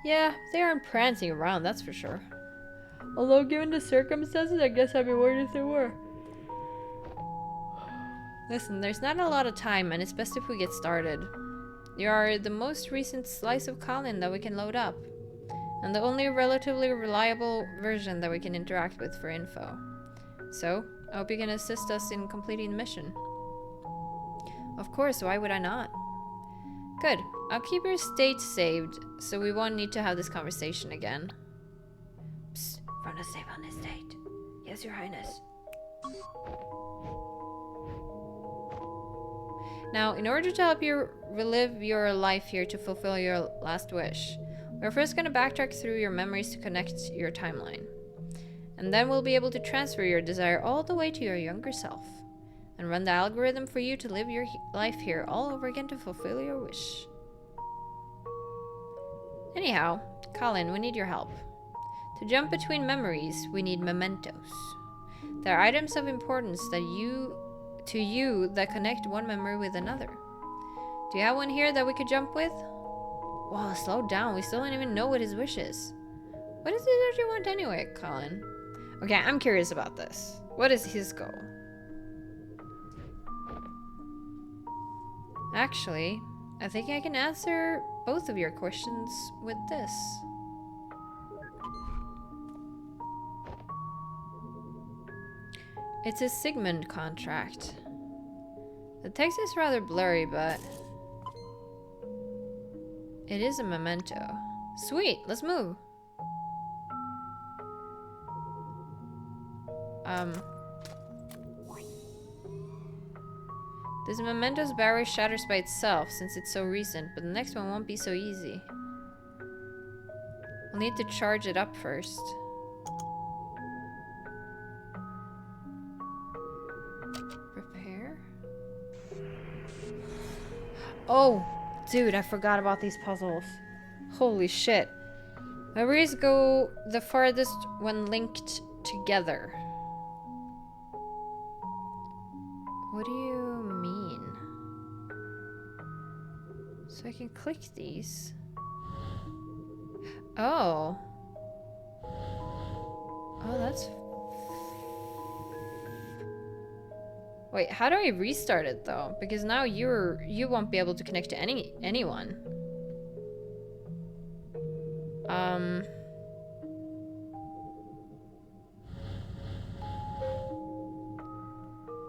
Speaker 1: Yeah, they aren't prancing around, that's for sure. Although, given the circumstances, I guess I'd be worried if they were. Listen, there's not a lot of time, and it's best if we get started. You are the most recent slice of Colin that we can load up, and the only relatively reliable version that we can interact with for info. So, I hope you can assist us in completing the mission. Of course, why would I not? Good. I'll keep your state saved, so we won't need to have this conversation again. Psst, run a save on this state. Yes, Your Highness. Now, in order to help you relive your life here to fulfill your last wish, we're first going to backtrack through your memories to connect your timeline. And then we'll be able to transfer your desire all the way to your younger self, and run the algorithm for you to live your life here all over again to fulfill your wish. Anyhow, Colin, we need your help. To jump between memories, we need mementos. They're items of importance to you that connect one memory with another. Do you have one here that we could jump with? Whoa, slow down. We still don't even know what his wish is. What is it that you want anyway, Colin? Okay, I'm curious about this. What is his goal? Actually, I think I can answer both of your questions with this. It's a Sigmund contract. The text is rather blurry, but it is a memento. Sweet, let's move. This memento's barrier shatters by itself since it's so recent, but the next one won't be so easy. We'll need to charge it up first. Prepare? Oh, dude, I forgot about these puzzles. Holy shit. Memories go the farthest when linked together. What do you mean? So I can click these. Oh. Oh, that's... Wait, how do I restart it though? Because now you won't be able to connect to anyone.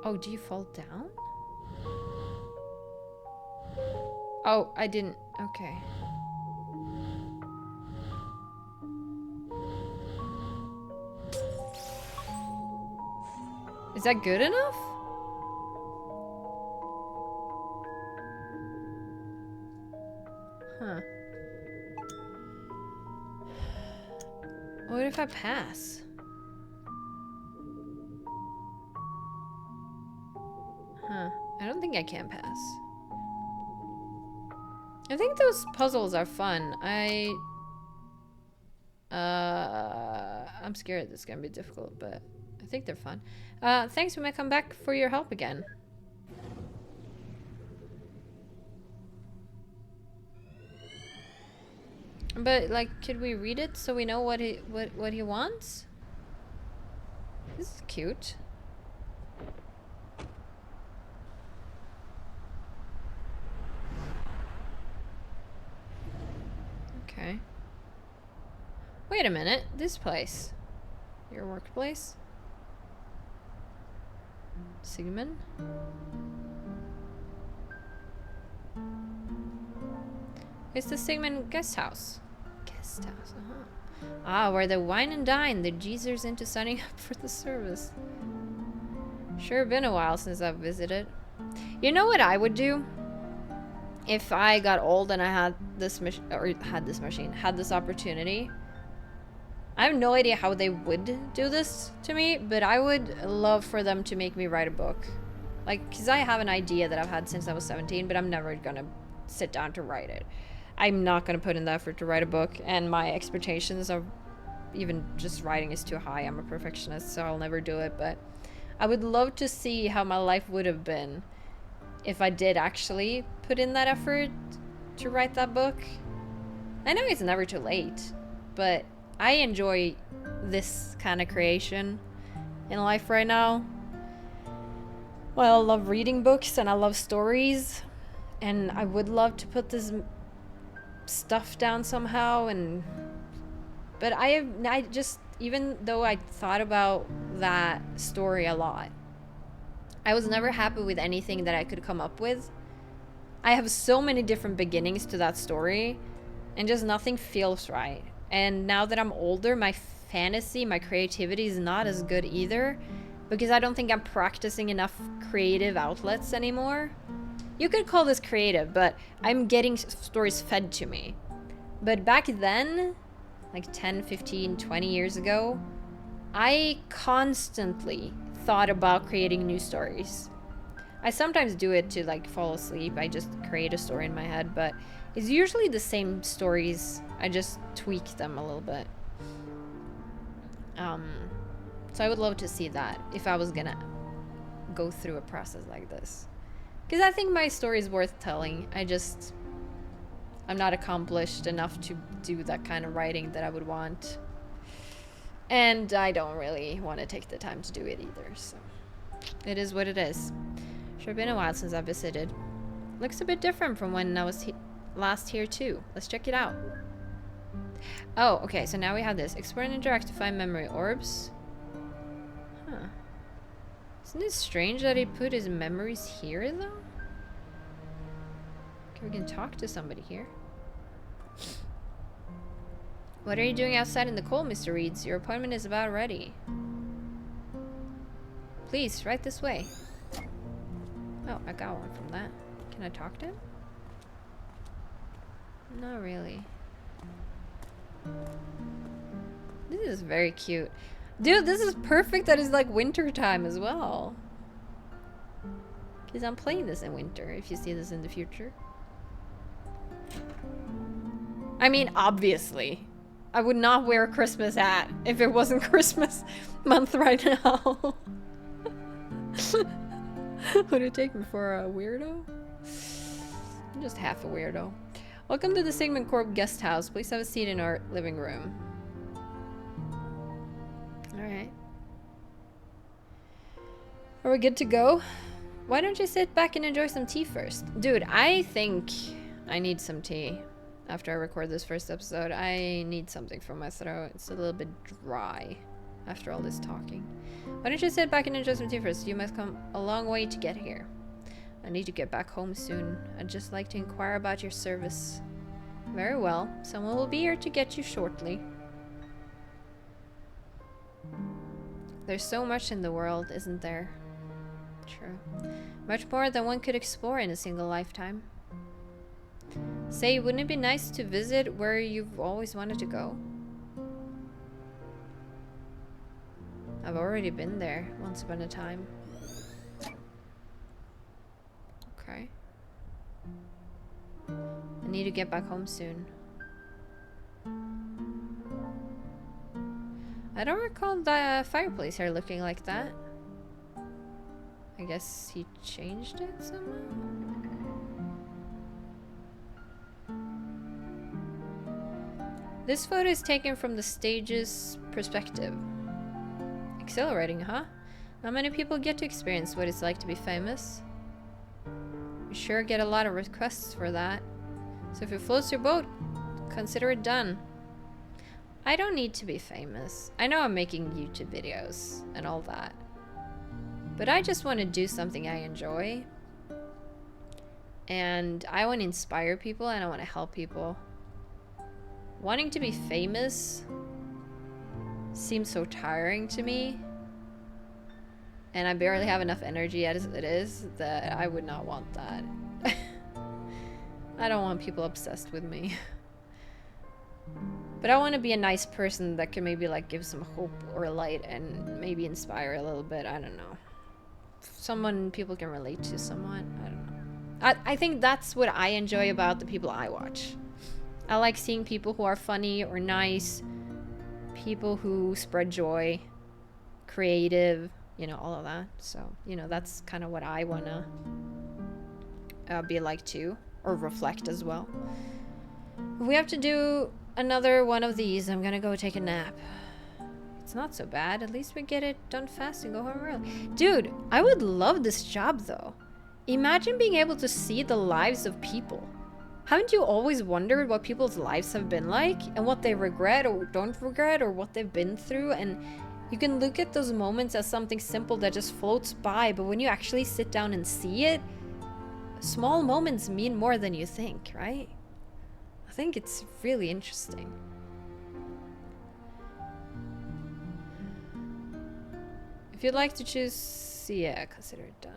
Speaker 1: Oh, do you fall down? Oh, I didn't. Okay. Is that good enough? Huh. What if I pass? Huh. I don't think I can pass. I think those puzzles are fun. I'm scared this is gonna be difficult, but I think they're fun. Thanks, we might come back for your help again. But like, could we read it so we know what he wants? This is cute. Okay. Wait a minute, this place. Your workplace? Sigmund? It's the Sigmund guest house. Guest house, Ah, where they wine and dine the geezers into signing up for the service. Sure been a while since I've visited. You know what I would do? If I got old and I had this opportunity. I have no idea how they would do this to me, but I would love for them to make me write a book. Like, because I have an idea that I've had since I was 17, but I'm never gonna sit down to write it. I'm not gonna put in the effort to write a book, and my expectations of even just writing is too high. I'm a perfectionist, so I'll never do it, but I would love to see how my life would have been if I did actually put in that effort to write that book. I know it's never too late, but I enjoy this kind of creation in life right now. Well, I love reading books and I love stories, and I would love to put this stuff down somehow. But I just, even though I thought about that story a lot, I was never happy with anything that I could come up with. I have so many different beginnings to that story, and just nothing feels right. And now that I'm older, my fantasy, my creativity is not as good either, because I don't think I'm practicing enough creative outlets anymore. You could call this creative, but I'm getting stories fed to me. But back then, like 10, 15, 20 years ago, I constantly thought about creating new stories. I sometimes do it to like fall asleep. I just create a story in my head, but it's usually the same stories. I just tweak them a little bit. So I would love to see that if I was gonna go through a process like this. Because I think my story is worth telling. I'm not accomplished enough to do that kind of writing that I would want. And I don't really want to take the time to do it either, so it is what it is. Sure been a while since I visited. Looks a bit different from when I was last here too. Let's check it out. Oh, okay, so now we have this. Explore and interact to find memory orbs. Huh. Isn't it strange that he put his memories here, though? Okay, we can talk to somebody here. What are you doing outside in the cold, Mr. Reeds? Your appointment is about ready. Please, right this way. Oh, I got one from that. Can I talk to him? Not really. This is very cute. Dude, this is perfect that it's like winter time as well. Because I'm playing this in winter, if you see this in the future. I mean, obviously. I would not wear a Christmas hat if it wasn't Christmas month right now. Would it take me for a weirdo? I'm just half a weirdo. Welcome to the Sigmund Corp guest house. Please have a seat in our living room. Alright. Are we good to go? Why don't you sit back and enjoy some tea first? Dude, I think I need some tea. After I record this first episode, I need something for my throat. It's a little bit dry after all this talking. Why don't you sit back and enjoy some tea first? You must come a long way to get here. I need to get back home soon. I'd just like to inquire about your service. Very well. Someone will be here to get you shortly. There's so much in the world, isn't there? True. Much more than one could explore in a single lifetime. Say, wouldn't it be nice to visit where you've always wanted to go? I've already been there once upon a time. Okay. I need to get back home soon. I don't recall the fireplace here looking like that. I guess he changed it somehow? This photo is taken from the stage's perspective. Exhilarating, huh? Not many people get to experience what it's like to be famous. You sure get a lot of requests for that. So if it floats your boat, consider it done. I don't need to be famous. I know I'm making YouTube videos and all that. But I just want to do something I enjoy. And I want to inspire people and I want to help people. Wanting to be famous seems so tiring to me. And I barely have enough energy as it is that I would not want that. I don't want people obsessed with me. But I want to be a nice person that can maybe like give some hope or light and maybe inspire a little bit. I don't know. Someone people can relate to somewhat. I don't know. I think that's what I enjoy about the people I watch. I like seeing people who are funny or nice, people who spread joy, creative, you know, all of that. So, you know, that's kind of what I want to be like too, or reflect as well. If we have to do another one of these, I'm gonna go take a nap. It's not so bad. At least we get it done fast and go home early. Dude, I would love this job though. Imagine being able to see the lives of people. Haven't you always wondered what people's lives have been like and what they regret or don't regret or what they've been through? And you can look at those moments as something simple that just floats by, but when you actually sit down and see it, small moments mean more than you think, right? I think it's really interesting. If you'd like to choose, yeah, consider it done.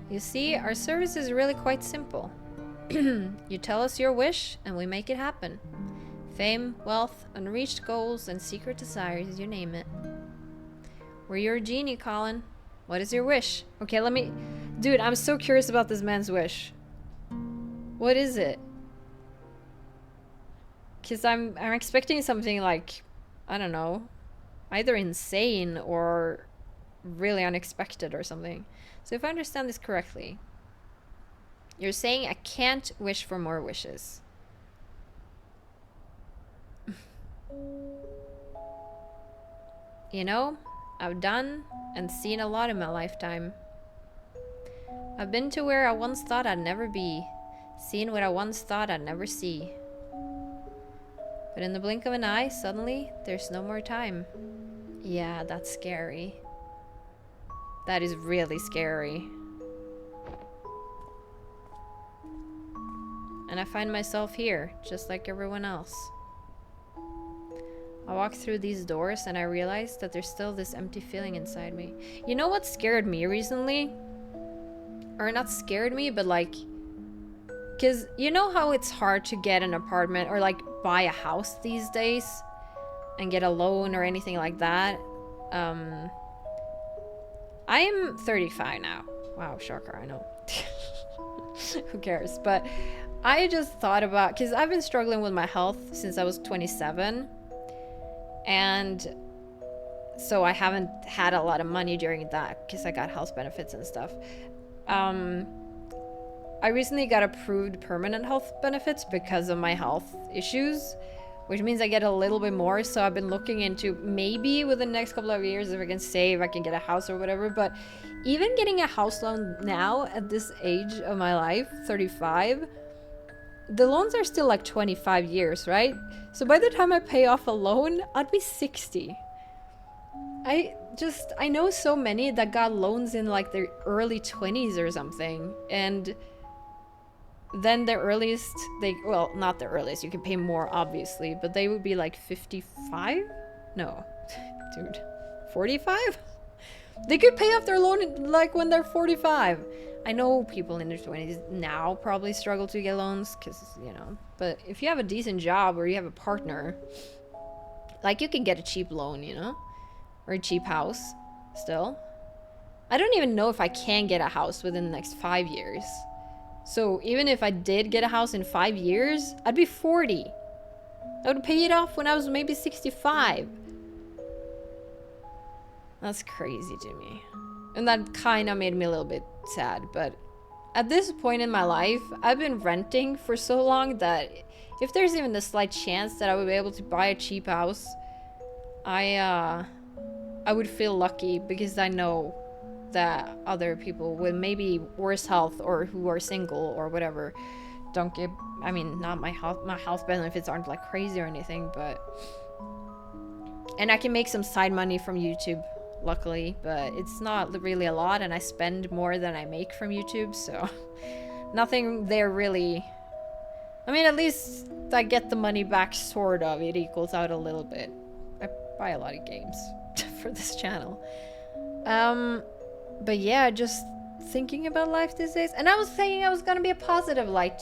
Speaker 1: You see, our service is really quite simple. You tell us your wish, and we make it happen. Fame, wealth, unreached goals, and secret desires, you name it. We're your genie, Colin. What is your wish? Okay, let me... Dude, I'm so curious about this man's wish. What is it? Because I'm expecting something like, I don't know, either insane or really unexpected or something. So if I understand this correctly, you're saying I can't wish for more wishes. You know, I've done and seen a lot in my lifetime. I've been to where I once thought I'd never be, seen what I once thought I'd never see. But in the blink of an eye, suddenly, there's no more time. Yeah, that's scary. That is really scary. And I find myself here, just like everyone else. I walk through these doors and I realize that there's still this empty feeling inside me. You know what scared me recently? Or not scared me, but like... Because you know how it's hard to get an apartment or like buy a house these days? And get a loan or anything like that? I am 35 now. Wow, shocker, I know. Who cares? But I just thought about... Because I've been struggling with my health since I was 27. And so I haven't had a lot of money during that because I got health benefits and stuff. I recently got approved permanent health benefits because of my health issues, which means I get a little bit more. So I've been looking into maybe within the next couple of years if I can save, I can get a house or whatever. But even getting a house loan now at this age of my life, 35, the loans are still like 25 years, right? So by the time I pay off a loan, I'd be 60. I know so many that got loans in like their early 20s or something. And then the earliest, well, not the earliest, you can pay more obviously, but they would be like 55? No, dude, 45? They could pay off their loan like when they're 45. I know people in their 20s now probably struggle to get loans because, you know, but if you have a decent job or you have a partner, like you can get a cheap loan, you know, or a cheap house still. I don't even know if I can get a house within the next 5 years. So even if I did get a house in 5 years, I'd be 40. I would pay it off when I was maybe 65. That's crazy to me. And that kind of made me a little bit sad, but at this point in my life, I've been renting for so long that if there's even the slight chance that I would be able to buy a cheap house, I would feel lucky because I know that other people with maybe worse health or who are single or whatever don't get, I mean, not my health benefits aren't like crazy or anything, but, and I can make some side money from YouTube, luckily, but it's not really a lot, and I spend more than I make from YouTube, so nothing there really. I mean, at least I get the money back, sort of. It equals out a little bit. I buy a lot of games for this channel. But yeah, just thinking about life these days, and I was thinking I was gonna be a positive light.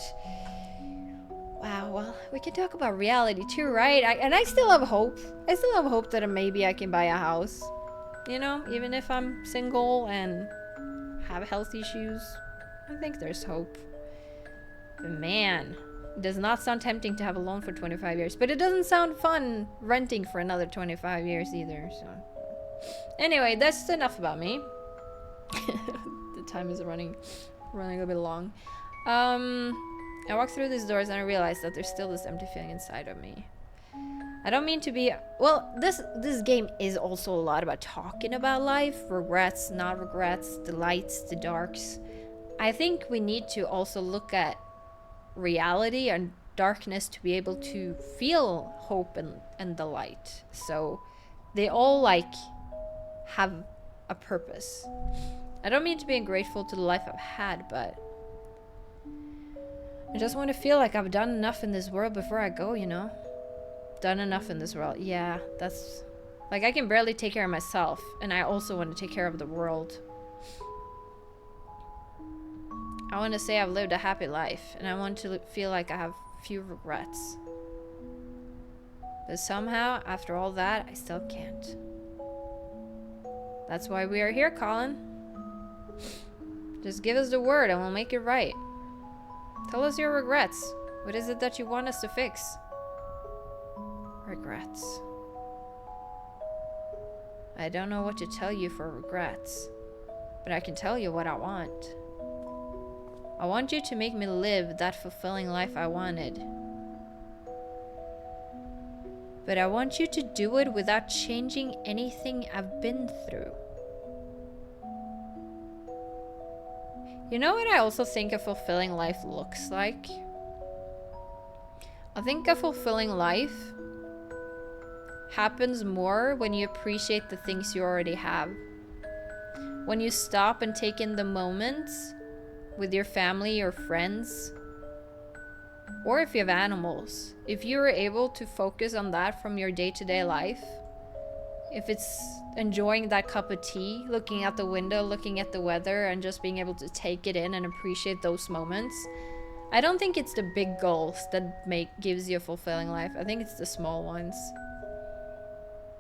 Speaker 1: Wow, well, we can talk about reality too, right? And I still have hope. I still have hope that maybe I can buy a house. You know, even if I'm single and have health issues, I think there's hope. But man, it does not sound tempting to have a loan for 25 years. But it doesn't sound fun renting for another 25 years either. So anyway, that's enough about me. The time is running a bit long. I walked through these doors and I realized that there's still this empty feeling inside of me. I don't mean to be... Well, this game is also a lot about talking about life. Regrets, not regrets, the lights, the darks. I think we need to also look at reality and darkness to be able to feel hope and the light. So they all like have a purpose. I don't mean to be ungrateful to the life I've had, but I just want to feel like I've done enough in this world before I go, you know? Done enough in this world. Yeah, that's... Like, I can barely take care of myself, and I also want to take care of the world. I want to say I've lived a happy life, and I want to feel like I have few regrets. But somehow, after all that, I still can't. That's why we are here, Colin. Just give us the word and we'll make it right. Tell us your regrets. What is it that you want us to fix? Regrets. I don't know what to tell you for regrets, but I can tell you what I want. I want you to make me live that fulfilling life I wanted. But I want you to do it without changing anything I've been through. You know what I also think a fulfilling life looks like? I think a fulfilling life happens more when you appreciate the things you already have. When you stop and take in the moments with your family or friends, or if you have animals. If you are able to focus on that from your day-to-day life, if it's enjoying that cup of tea, looking out the window, looking at the weather, and just being able to take it in and appreciate those moments, I don't think it's the big goals that gives you a fulfilling life. I think it's the small ones.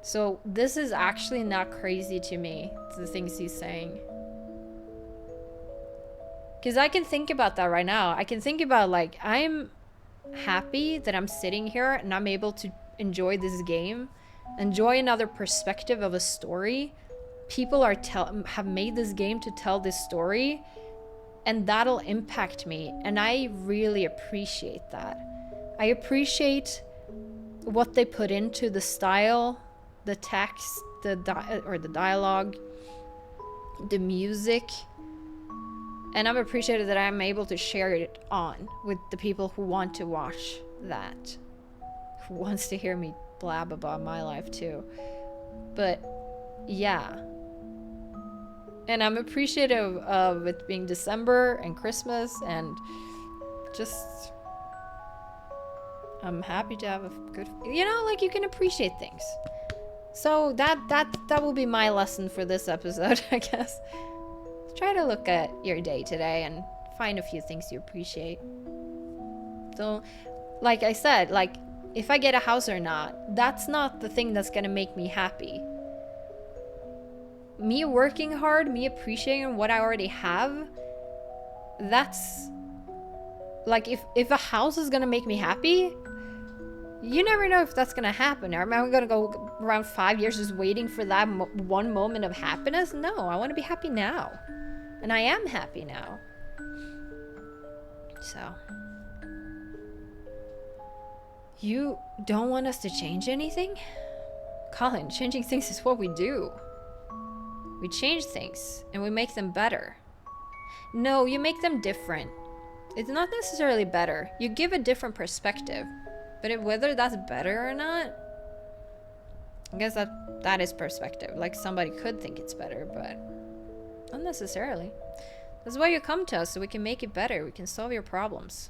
Speaker 1: So this is actually not crazy to me, the things he's saying. Because I can think about that right now. I can think about, like, I'm happy that I'm sitting here and I'm able to enjoy this game, enjoy another perspective of a story. People have made this game to tell this story, and that'll impact me, and I really appreciate that. I appreciate what they put into the style, the text, the dialogue, the music, and I'm appreciated that I'm able to share it on with the people who want to watch that, who wants to hear me blab about my life too. But yeah, and I'm appreciative of it being December and Christmas, and just I'm happy to have a good, you know, like, you can appreciate things. So that will be my lesson for this episode, I guess. Try to look at your day today and find a few things you appreciate. So, like I said, like, if I get a house or not, that's not the thing that's gonna make me happy. Me working hard, me appreciating what I already have, that's... Like, if a house is gonna make me happy, you never know if that's gonna happen. Am I gonna go around 5 years just waiting for that one moment of happiness? No, I want to be happy now. And I am happy now. So. You don't want us to change anything? Colin, changing things is what we do. We change things, and we make them better. No, you make them different. It's not necessarily better. You give a different perspective. But whether that's better or not, I guess that is perspective. Like, somebody could think it's better, but not necessarily. That's why you come to us, so we can make it better. We can solve your problems.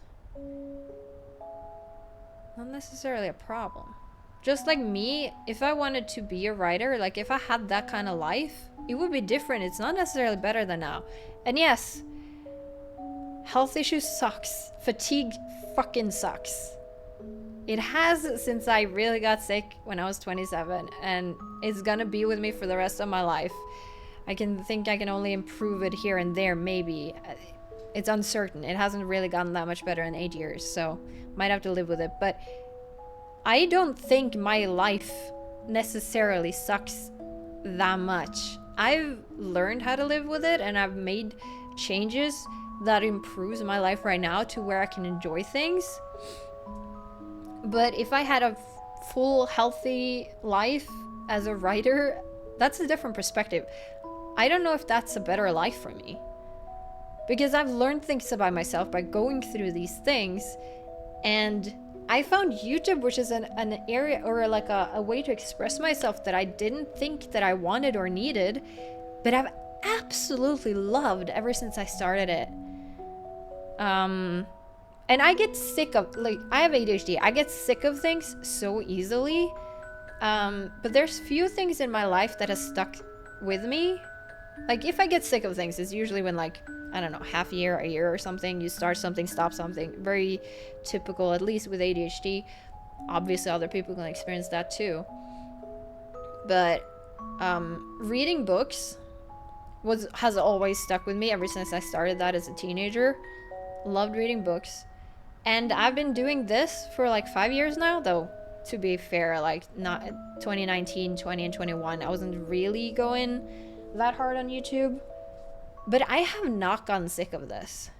Speaker 1: Not necessarily a problem. Just like me, if I wanted to be a writer, like, if I had that kind of life, it would be different. It's not necessarily better than now. And yes, health issues sucks. Fatigue fucking sucks. It has since I really got sick when I was 27, and it's gonna be with me for the rest of my life. I can only improve it here and there, maybe. It's uncertain. It hasn't really gotten that much better in 8 years, so might have to live with it. But I don't think my life necessarily sucks that much. I've learned how to live with it, and I've made changes that improves my life right now to where I can enjoy things. But if I had a full healthy life as a writer, that's a different perspective. I don't know if that's a better life for me, because I've learned things about myself by going through these things, and I found YouTube, which is an area or like a way to express myself that I didn't think that I wanted or needed, but I've absolutely loved ever since I started it. And I get sick of, like, I have ADHD. I get sick of things so easily. But there's few things in my life that has stuck with me. Like, if I get sick of things, it's usually when, like, I don't know, half a year or something, you start something, stop something. Very typical, at least with ADHD. Obviously, other people can experience that too. But reading books has always stuck with me ever since I started that as a teenager. Loved reading books. And I've been doing this for like 5 years now, though, to be fair, like, not 2019, 20, and 21, I wasn't really going that hard on YouTube. But I have not gotten sick of this.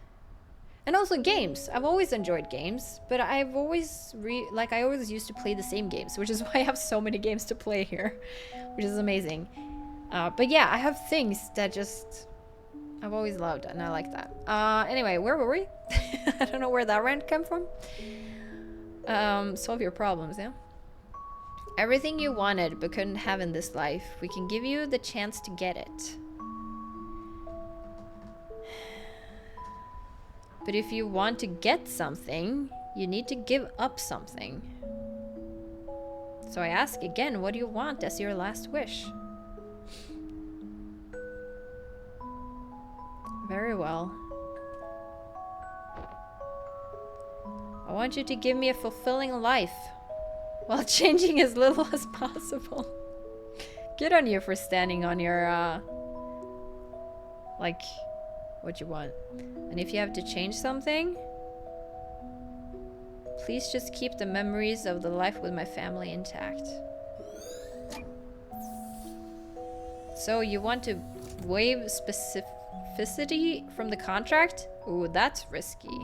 Speaker 1: And also games. I've always enjoyed games, but I've always I always used to play the same games, which is why I have so many games to play here, which is amazing. But yeah, I have things that just I've always loved, and I like that. Anyway, where were we? I don't know where that rant came from. Solve your problems, yeah? Everything you wanted but couldn't have in this life, we can give you the chance to get it. But if you want to get something, you need to give up something. So I ask again, what do you want as your last wish? Very well. I want you to give me a fulfilling life while changing as little as possible. Good on you for standing on your, like, what you want. And if you have to change something, please just keep the memories of the life with my family intact. So you want to waive specificity from the contract? Ooh, that's risky.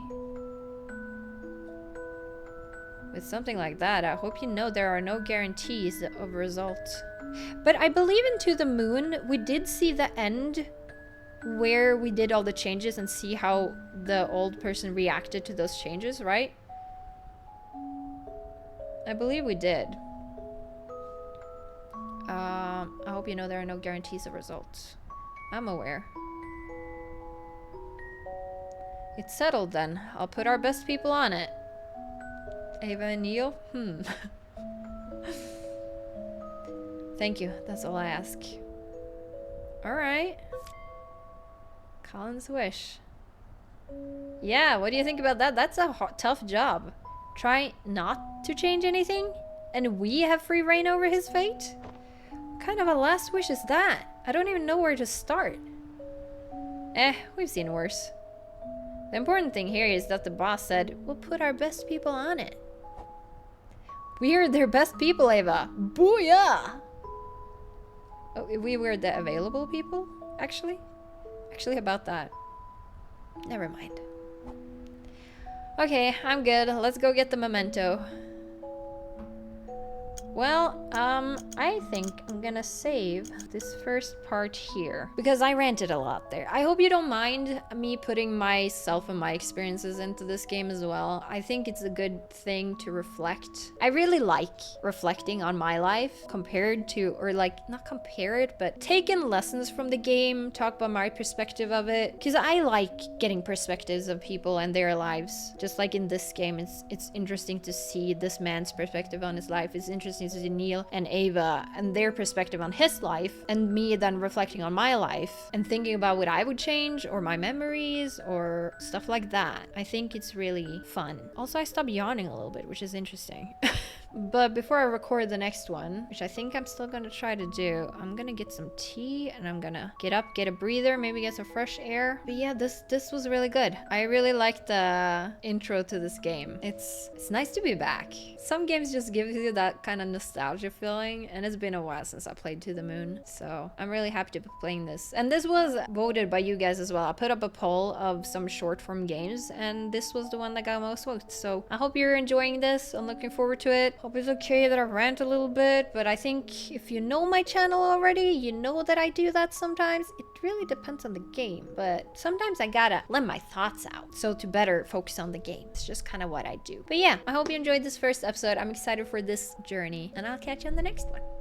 Speaker 1: With something like that, I hope you know there are no guarantees of results. But I believe in To the Moon, we did see the end where we did all the changes and see how the old person reacted to those changes, right? I believe we did. I hope you know there are no guarantees of results. I'm aware. It's settled then. I'll put our best people on it. Ava and Neil? Thank you. That's all I ask. Alright. Colin's wish. Yeah, what do you think about that? That's a tough job. Try not to change anything? And we have free reign over his fate? What kind of a last wish is that? I don't even know where to start. We've seen worse. The important thing here is that the boss said, we'll put our best people on it. We're their best people, Ava. Booyah! Oh, we were the available people, actually? Actually, about that. Never mind. Okay, I'm good. Let's go get the memento. Well, I think I'm gonna save this first part here because I ranted a lot there. I hope you don't mind me putting myself and my experiences into this game as well. I think it's a good thing to reflect. I really like reflecting on my life compared to, or like, not compared, but taking lessons from the game, talk about my perspective of it. Because I like getting perspectives of people and their lives. Just like in this game, it's interesting to see this man's perspective on his life. It's interesting to see Neil and Ava and their perspective on his life, and me then reflecting on my life and thinking about what I would change or my memories or stuff like that. I think it's really fun. Also, I stopped yawning a little bit, which is interesting. But before I record the next one, which I think I'm still gonna try to do, I'm gonna get some tea and I'm gonna get up, get a breather, maybe get some fresh air. But yeah, this was really good. I really liked the intro to this game. It's nice to be back. Some games just give you that kind of nostalgia feeling, and it's been a while since I played To the Moon, so I'm really happy to be playing this. And this was voted by you guys as well. I put up a poll of some short form games, and this was the one that got most votes. So I hope you're enjoying this. I'm looking forward to it. Hope it's okay that I rant a little bit, but I think if you know my channel already, you know that I do that sometimes. It really depends on the game, but sometimes I gotta let my thoughts out, so to better focus on the game. It's just kind of what I do. But yeah, I hope you enjoyed this first episode. I'm excited for this journey, and I'll catch you on the next one.